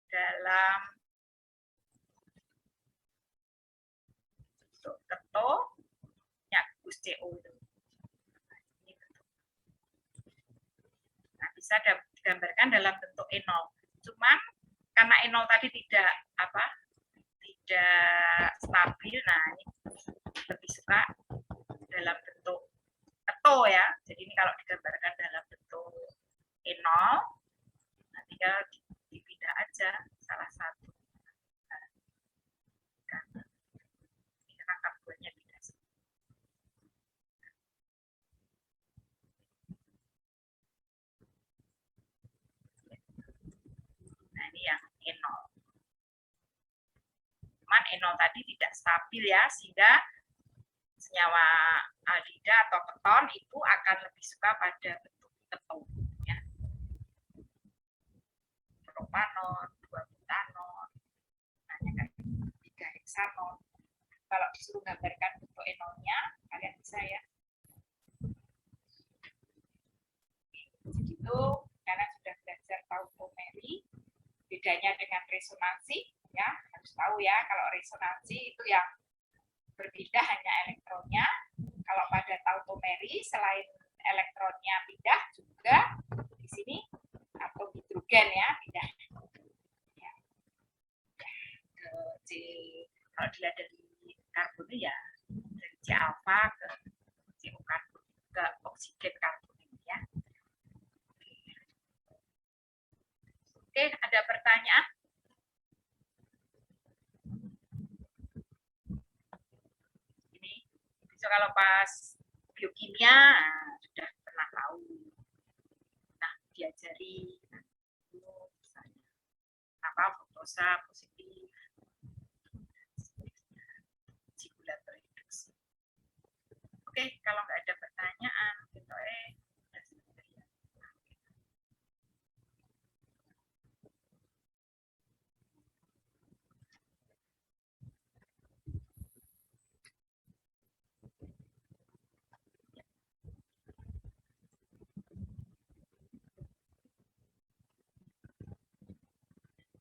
dalam bentuk keto ya gugus CO itu. Nah, bisa digambarkan dalam bentuk enol. Cuman karena enol tadi tidak stabil, nah ini lebih suka dalam bentuk keto ya. Jadi ini kalau digambarkan dalam bentuk enol, nah tinggal dipindah aja salah satu. Ini rangkap buahnya tidak. Nah ini yang enol. Cuman enol tadi tidak stabil ya, sehingga senyawa aldehida atau keton itu akan lebih suka pada bentuk keto ya. Propanon, 2-butanon, kan 3-heksanon. Kalau disuruh gambarkan bentuk enolnya, kalian bisa ya. Jadi itu kalian sudah belajar tautomeri, bedanya dengan resonansi ya, harus tahu ya, kalau resonansi itu yang berbeda hanya elektronnya. Kalau pada tautomeri selain elektronnya pindah juga di sini atom hidrogen ya pindah ya. Ke C, kalau dilihat dari karbon ya dari C alfa ke CO karbon ke oksigen karbon ya. Oke, ada pertanyaan? Kalau pas biokimia sudah pernah tahu, nah diajari misalnya apa fruktosa positif, gula bereduksi. Oke, kalau nggak ada pertanyaan, kita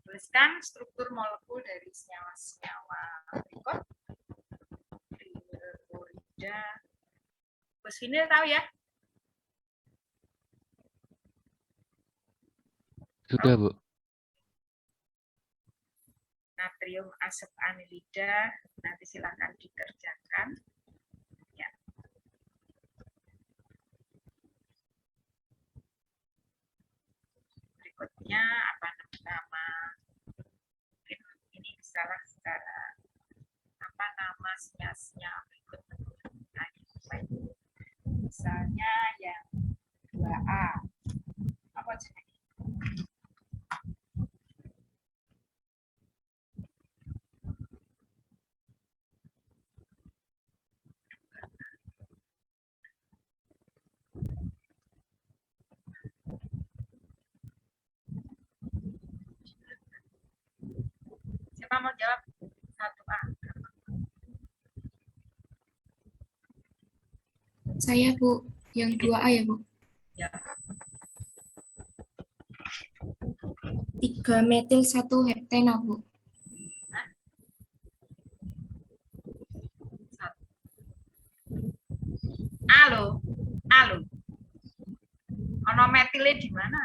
tuliskan struktur molekul dari senyawa-senyawa berikut. Klorida, fosfinil tahu ya? Sudah, Bu. Natrium asap anilida, nanti silakan dikerjakan. Ya. Berikutnya apa nama? Ini salah secara apa nama senyawa berikut. Misalnya yang 2A. Apa jenis? Siapa mau jawab? 1A. Saya, Bu. Yang 2A ya, Bu. Ya. 3 metil 1 heptena, Bu. Halo, halo. Ono metile di mana?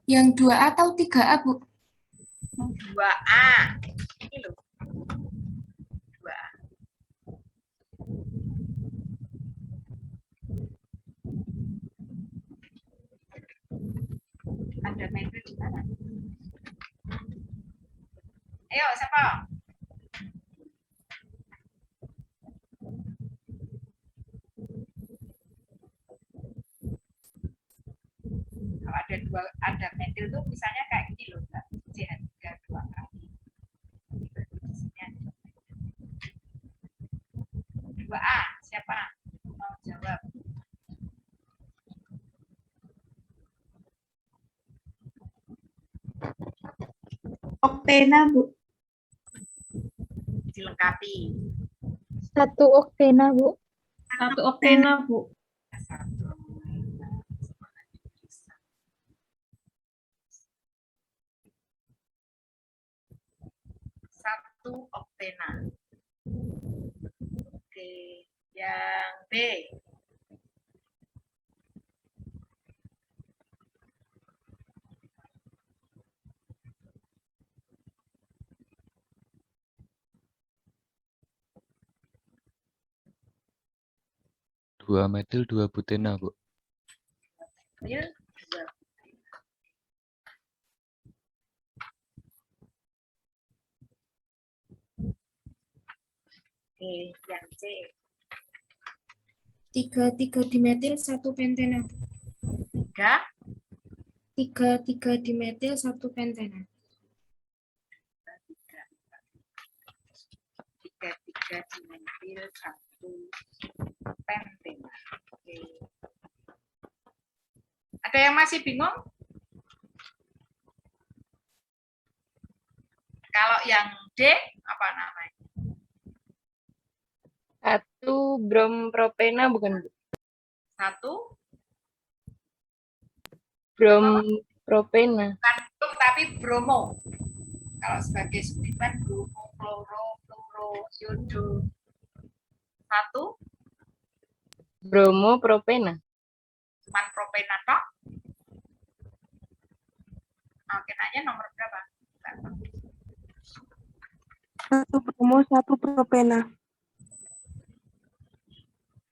Yang 2A atau 3A, Bu? 2A. Ini loh. 2A. Ada metil di mana? Ayo, siapa? Kalau ada metil tuh misalnya kayak gini loh, Mbak. CH3 2 kali. Di sini ada 2A, siapa? Mau jawab? Oktena, Bu. Dilengkapi. 1 oktena, Bu. 1 oktena, Bu. Satu oktena. Oke, yang B. Dua metil 2 butena, Bu. Metil 2. Oke, yang C. 3 dimetil 1 pentena. 3. 3 dimetil 1 pentena. 3 dimetil 1 pentena. Oke. Ada yang masih bingung? Kalau yang D, apa namanya? 1 brompropena bukan, Bu? 1, Brompropena. bukan brom, tapi bromo. Kalau sebagai sudipan bromo, kloro, fluoro, yodo. 1, Bromopropena. cuman propena tok. Oke, nanya nomor berapa? 1 bromo, 1 propena.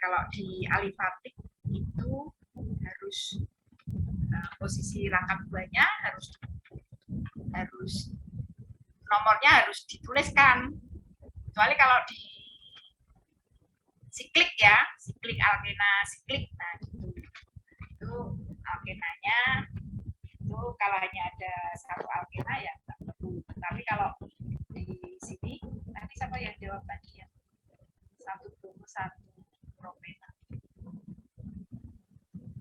Kalau di alifatik itu harus posisi rangkap buahnya harus nomornya harus dituliskan. Kecuali kalau di siklik ya, siklik alkena siklik, nah gitu. Itu alkenanya itu kalau hanya ada 1 alkena ya nggak perlu. Tapi kalau di sini nanti siapa yang jawab tadi ya? 1 bromo 1 propena.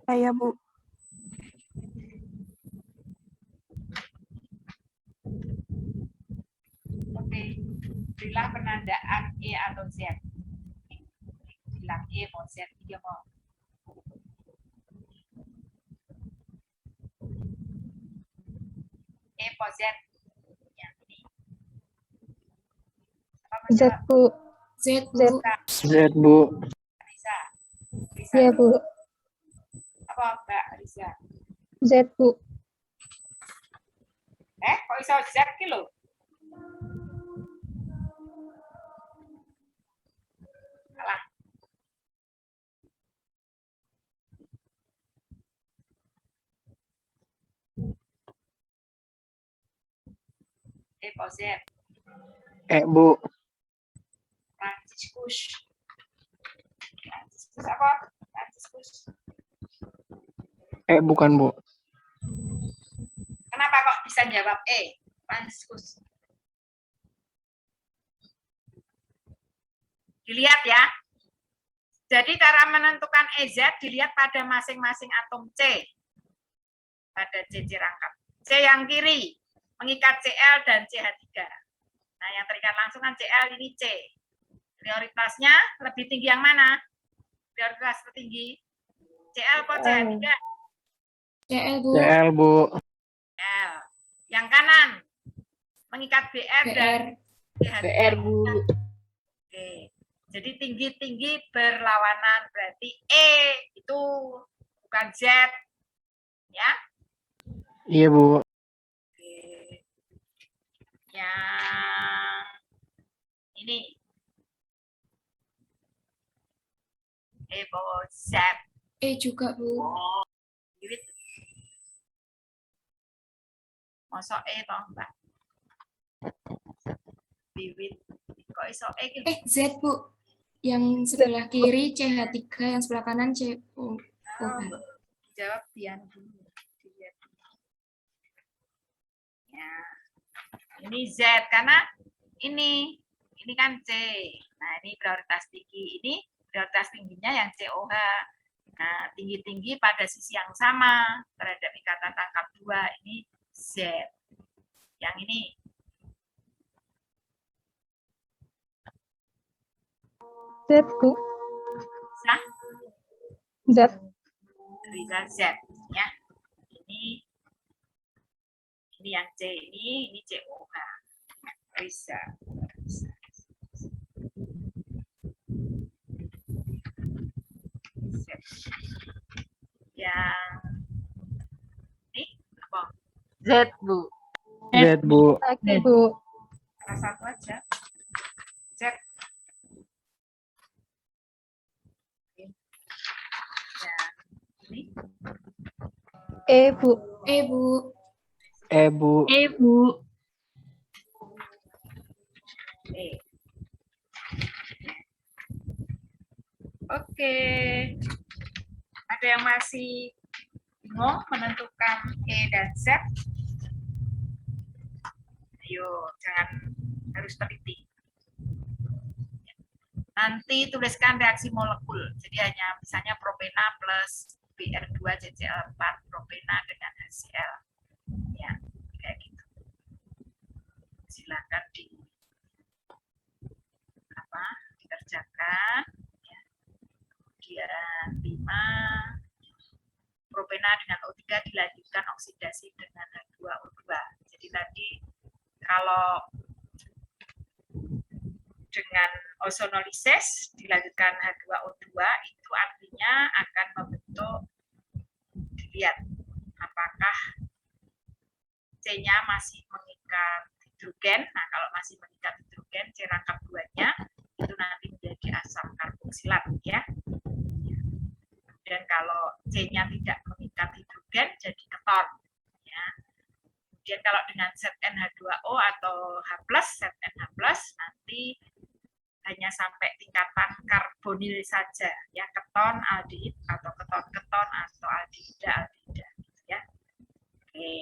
Saya, Bu. Oke, berilah penandaan E atau Z. Bilang E mau Z, dia mau. E mau Z. Ya, ini. Apa mau Z, jawab? Bu. Z, Bu. Z, Bu. Riza. Riza. Iya, Bu. Apa Mbak Riza? Z, Bu. Kok bisa Z ki lho? Salah. Po Z. Bu. Franciscus. Franciscus apa? Franciscus. Bukan, Bu. Kenapa kok bisa jawab E? Franciscus. Dilihat ya. Jadi cara menentukan EZ dilihat pada masing-masing atom C. Pada CC rangkap. C yang kiri mengikat Cl dan CH3. Nah, yang terikat langsung kan Cl ini C. Prioritasnya lebih tinggi yang mana? Prioritas tertinggi CL atau CH3? CL, Bu. CL, Bu. L. Yang kanan mengikat BR dan BR. BR, Bu. Oke. Jadi tinggi-tinggi berlawanan, berarti E itu bukan Z. Ya. Iya, Bu. Oke. Yang ini E bawa Z. E juga, Bu. Wiwit. Mosok E toh, Mbak. Wiwit. Kok iso E ki? Z, Bu. Yang sebelah kiri CH3, yang sebelah kanan COH. Jawab Dian dulu. Dilihat dulu. Ya. Ini Z karena ini kan C. Nah, ini prioritas tinggi. Ini prioritas tingginya yang COH. Nah, tinggi-tinggi pada sisi yang sama terhadap ikatan tangkap 2 ini Z. Yang ini Z, Bu. sah Z. Riza Z ya. Ini yang C ini COH. Riza. Z. Yang ini apa? Z, Bu. Z, Bu. Lagi, Bu. Salah satu aja. Z. Oke. Ya, ini E, Bu. E, Bu. E, Bu. Bu. E. Oke. Ada yang masih bingung menentukan E dan Z? Ayo, jangan harus teliti. Nanti tuliskan reaksi molekul. Jadi hanya misalnya propena plus BR2 CCl4 propena dengan HCl. Ya, kayak gitu. Silakan dikerjakan. Ya. Kemudian 5 propena dengan O3 dilanjutkan oksidasi dengan H2O2. Jadi tadi kalau dengan ozonolisis dilanjutkan H2O2 itu artinya akan membentuk, dilihat apakah C-nya masih mengikat hidrogen. Nah, kalau masih mengikat hidrogen, C rangkap 2-nya itu nanti menjadi asam karboksilat ya. Dan kalau C-nya tidak mengikat hidrogen jadi keton ya. Kemudian kalau dengan ZnH2O atau H+, ZnH+, nanti hanya sampai tingkatan karbonil saja ya, keton aldehid atau keton-keton atau aldehida aldehida gitu ya. Oke.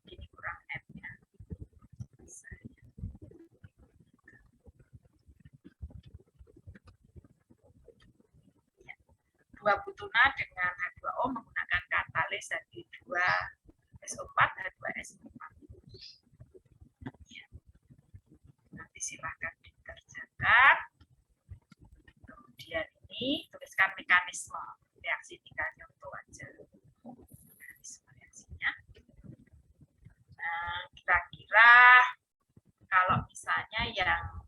Ini kurang F-nya. Ya. 2 butuna dengan H2O menggunakan katalis H2SO4 H2SO4. Nanti silahkan dikerjakan. Kemudian ini tuliskan mekanisme reaksi 3 contoh aja. Mekanisme reaksinya. Nah, kira-kira kalau misalnya yang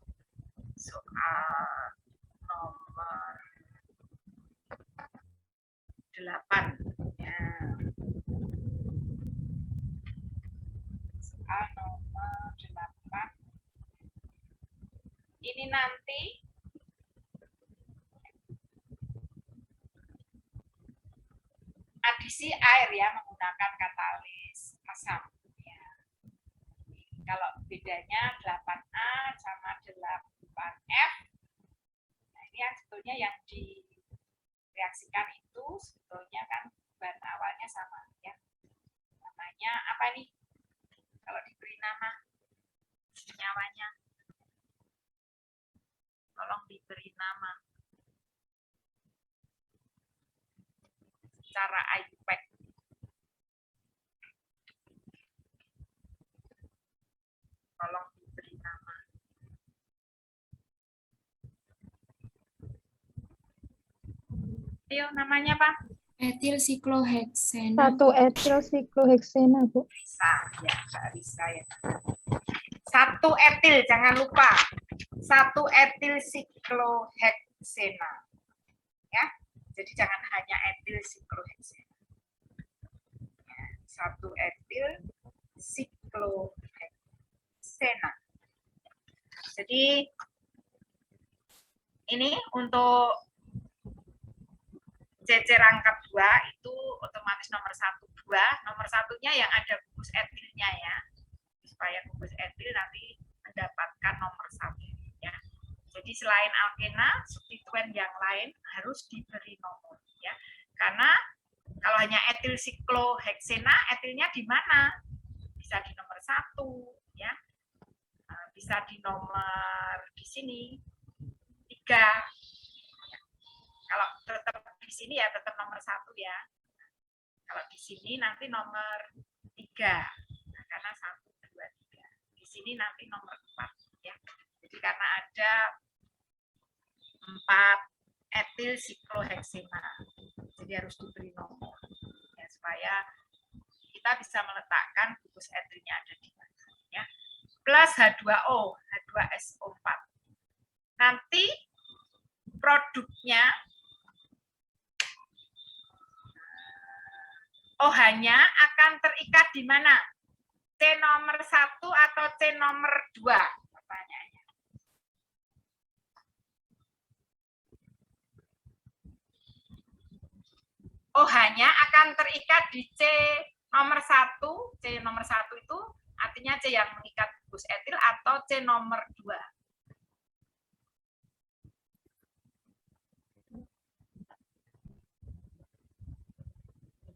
soal nomor 8 ya. Soal nomor 8 ini nanti adisi air ya menggunakan katalis asam ya. Kalau bedanya 8A sama 8F, nah ini yang sebetulnya yang direaksikan itu sebetulnya kan bahan awalnya sama ya. Namanya apa nih? Kalau diberi nama senyawanya, tolong diberi nama secara IUPAC. Tolong Ayo namanya apa? Etil sikloheksena. 1 etil sikloheksena, Bu. Risa, ya Mbak Risa ya. 1 etil, jangan lupa. 1 etil sikloheksena. Ya, jadi jangan hanya etil sikloheksena. Ya, 1 etil sikloheksena. Jadi ini untuk CC rangkap 2 itu otomatis nomor 1, 2. Nomor 1-nya yang ada gugus etilnya ya. Supaya gugus etil nanti mendapatkan nomor 1 ya. Jadi selain alkena, substituen yang lain harus diberi nomor ya. Karena kalau hanya etil sikloheksena, etilnya di mana? Bisa di nomor 1 ya. Bisa di nomor di sini 3. Kalau tetap di sini ya tetap nomor 1 ya. Kalau di sini nanti nomor 3. Nah, karena 1, 2, 3. Di sini nanti nomor 4 ya. Jadi karena ada 4 etil sikloheksena. Jadi harus diberi nomor ya, supaya kita bisa meletakkan gugus etilnya ada di mana ya. Plus H2O, H2SO4. Nanti produknya OH-nya akan terikat di mana? C nomor 1 atau C nomor 2? Pertanyaannya. OH-nya akan terikat di C nomor 1. C nomor 1 itu artinya C yang mengikat gugus etil atau C nomor 2.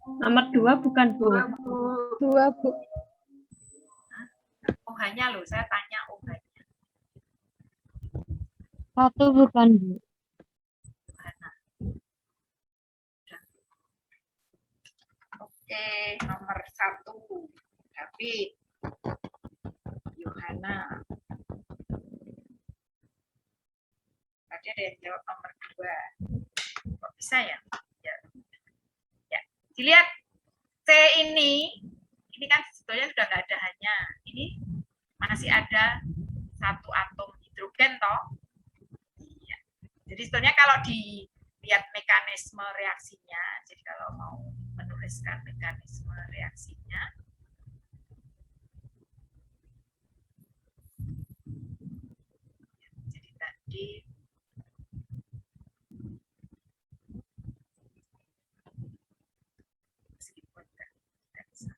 Nomor 2 bukan, Bu. 2, Bu. OH-nya loh, saya tanya OH-nya. 1 bukan, Bu. Oke, nomor 1. David. Yohana. Tadi ada yang jawab nomor 2. Kok bisa ya? Ya. Dilihat C ini kan sebetulnya sudah nggak ada hanya. Ini masih ada 1 atom hidrogen toh. Ya. Jadi sebetulnya kalau dilihat mekanisme reaksinya, jadi kalau mau menuliskan mekanisme reaksinya, jadi tadi meskipun nggak bisa.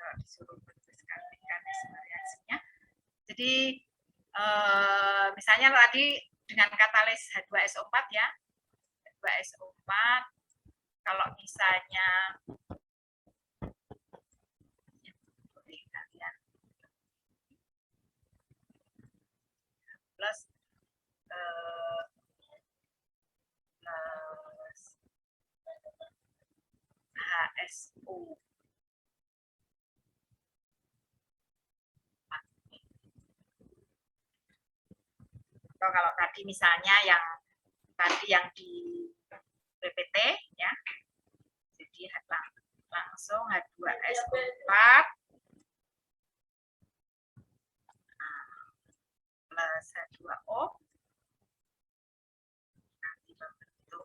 Kalau disuruh menuliskan mekanisme reaksinya, jadi misalnya tadi dengan katalis H2SO4 ya, H2SO4 kalau misalnya kalian plus HSO. Atau kalau tadi misalnya yang di PPT ya, jadi langsung H2SO4 plus H2O nanti membentuk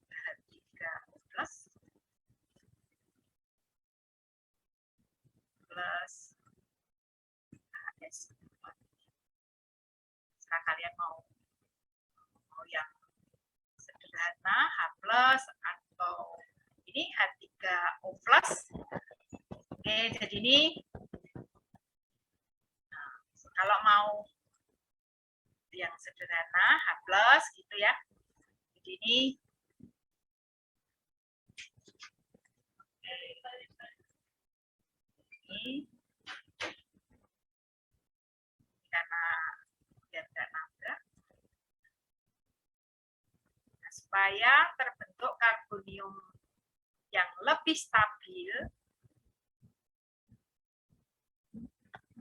H3O plus HS4. Sekarang kalian mau yang sederhana H plus atau ini H3O plus. Oke, jadi ini kalau mau yang sederhana H plus gitu ya. Jadi ini karena biar nggak nabrak. karbonium yang lebih stabil,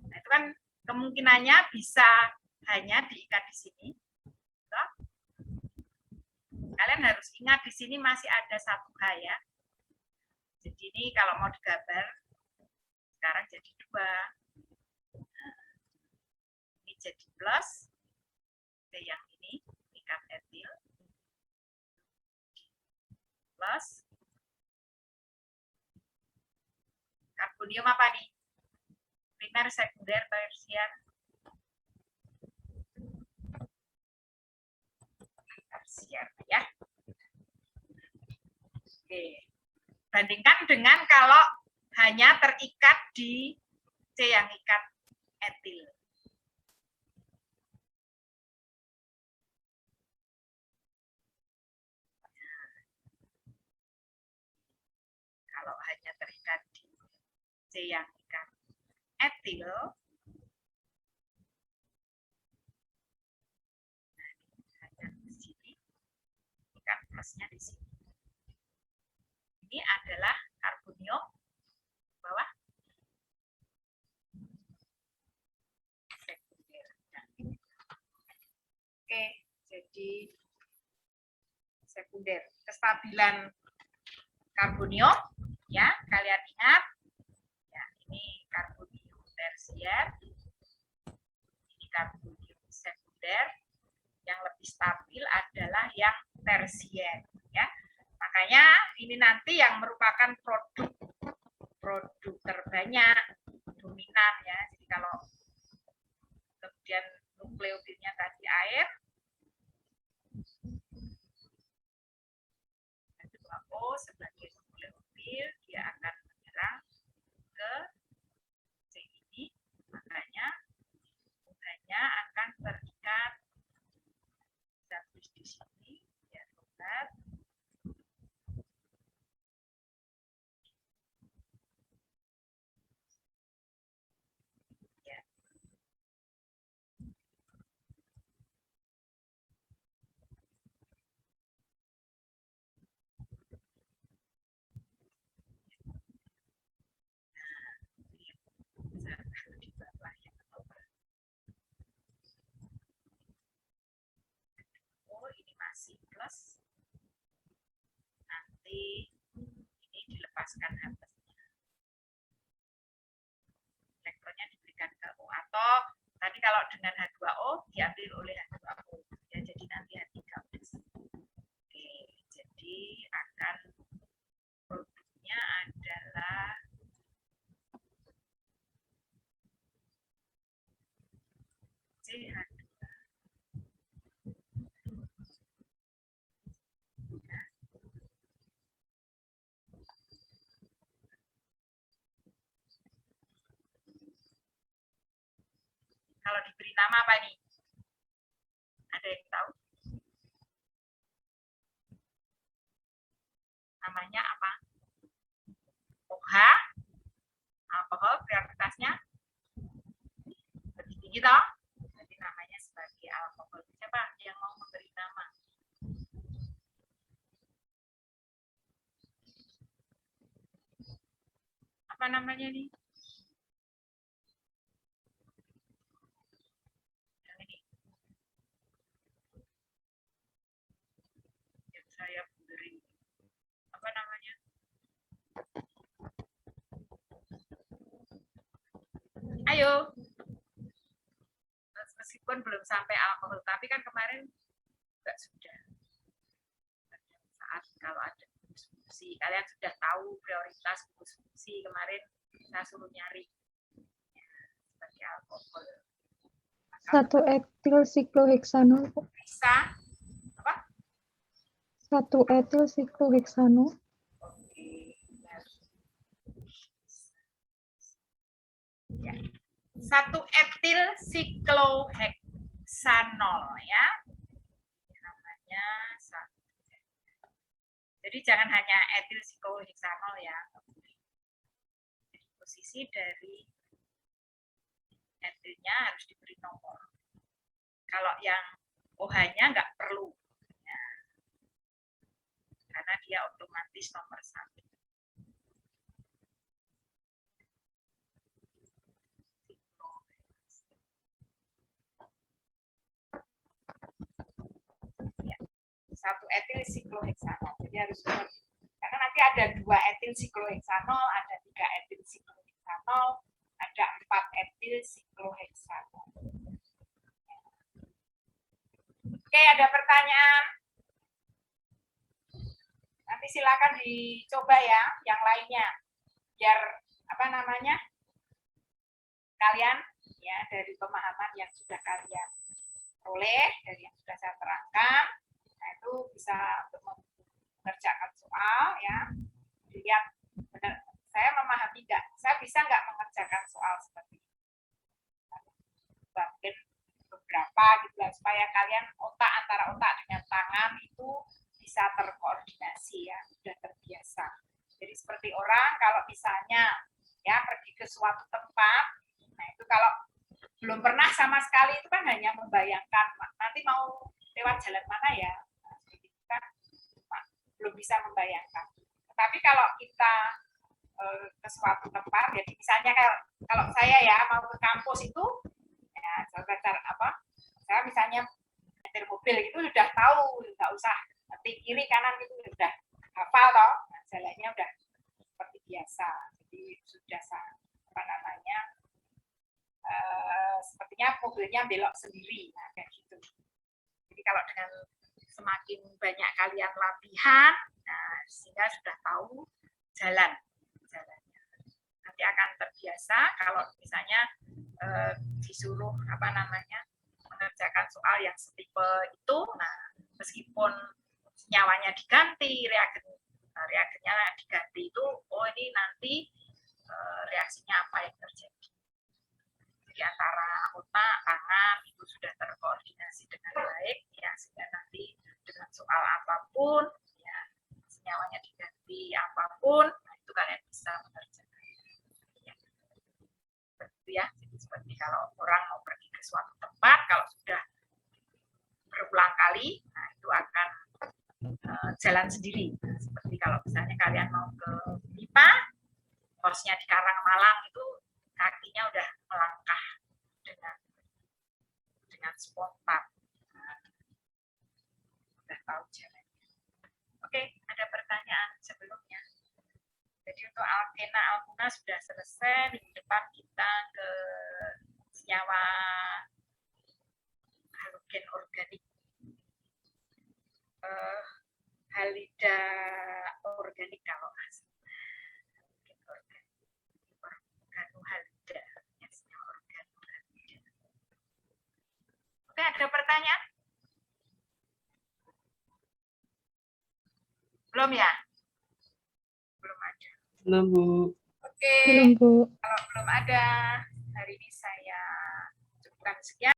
nah, itu kan kemungkinannya bisa hanya diikat di sini. Toh? Kalian harus ingat di sini masih ada satu H ya. Jadi ini kalau mau digambar sekarang jadi 2. Ini jadi plus. Oke, yang ini ikat etil plus karbonium apa nih? Primer, sekunder, tersier. Tersier ya. Oke. Bandingkan dengan kalau hanya terikat di C yang ikat etil. Kalau hanya terikat di C yang ikat etil, hanya di sini, ikat plusnya di sini. Ini adalah karbonium bawah sekunder. Oke, jadi sekunder. Kestabilan karbonium, ya, kalian ingat, ya, ini karbonium tersier, ini karbonium sekunder, yang lebih stabil adalah yang tersier, ya. Makanya ini nanti yang merupakan produk terbanyak dominan ya. Jadi kalau kemudian nukleotidnya tadi air, O sebagai nukleotid dia akan menyerang ke C ini, makanya hanya akan terikat di sini ya sobat. Ya. Oh, ini masih plus. Nanti ini dilepaskan atasnya. Elektronnya diberikan ke O, atau tadi kalau dengan H2O diambil oleh H2O. Ya, jadi nanti H3O. Oke, jadi akan produknya adalah CH2. Kalau diberi nama apa nih? Ada yang tahu? Namanya apa? OH, alkohol prioritasnya lebih tinggi toh? Jadi namanya sebagai alkohol. Siapa yang mau memberi nama? Apa namanya nih? Yang ini. Yang saya beri. Apa namanya? Ayo. Meskipun belum sampai alkohol, tapi kan kemarin juga sudah. Saat kalau ada gugus fungsi, kalian sudah tahu prioritas gugus fungsi kemarin saya suruh nyari ya, sebagai alkohol. Satu etil sikloheksanol. Bisa apa? 1 etil sikloheksanol. Oke. Ya. 1 etil sikloheksanol ya. Namanya 1. Jadi jangan hanya etil sikloheksanol ya. Jadi posisi dari etilnya harus diberi nomor. Kalau yang OH-nya nggak perlu. Ya. Karena karena dia otomatis nomor 1. Ya, 1 etil sikloheksanol. Jadi harus karena nanti ada 2 etil sikloheksanol, ada 3 etil sikloheksanol, ada 4 etil sikloheksanol. Oke, ada pertanyaan? Nanti silakan dicoba ya, yang lainnya. Biar apa namanya? Kalian ya dari pemahaman yang sudah kalian peroleh, dari yang sudah saya terangkan, nah itu bisa untuk mengerjakan soal ya. Dilihat benar saya memahami enggak? Saya bisa enggak mengerjakan soal seperti ini? Bagian beberapa gitu lah, supaya kalian antara otak dengan tangan itu bisa terkoordinasi ya, sudah terbiasa. Jadi seperti orang kalau misalnya ya pergi ke suatu tempat, nah itu kalau belum pernah sama sekali itu kan hanya membayangkan nanti mau lewat jalan mana ya, nah, itu kan belum bisa membayangkan. Tapi kalau kita ke suatu tempat, jadi misalnya kalau saya ya mau ke kampus itu, ya saya misalnya nyetir mobil itu sudah tahu, nggak usah kiri kanan itu sudah hafal toh, nah, jalannya udah seperti biasa. Jadi sudah sepertinya mobilnya belok sendiri, nah, kayak gitu. Jadi kalau dengan semakin banyak kalian latihan, nah, sehingga sudah tahu jalannya. Nanti akan terbiasa kalau misalnya disuruh mengerjakan soal yang setipe itu, nah meskipun nyawanya diganti, reagennya diganti itu, oh ini nanti reaksinya apa yang terjadi. Jadi antara otak, tangan itu sudah terkoordinasi dengan baik, ya sehingga nanti dengan soal apapun, ya senyawanya diganti apapun, nah itu kalian bisa mengerjakan. Ya. Begitu ya, jadi seperti kalau orang mau pergi ke suatu tempat, kalau sudah berulang kali, nah itu akan jalan sendiri. Nah, seperti kalau misalnya kalian mau ke MIPA, kosnya di Karangmalang itu kakinya udah melangkah dengan spontan. Nah, udah tahu jalannya. Oke, ada pertanyaan sebelumnya? Jadi untuk alkena alkuna sudah selesai. Minggu depan kita ke senyawa halogen organik. Halida organik kalau organohalida ya, senyawa organohalida. Oke, ada pertanyaan? Belum ya? Belum ada. Belum, Bu. Oke, Belum, Bu. kalau belum ada, hari ini saya cukupkan sekian.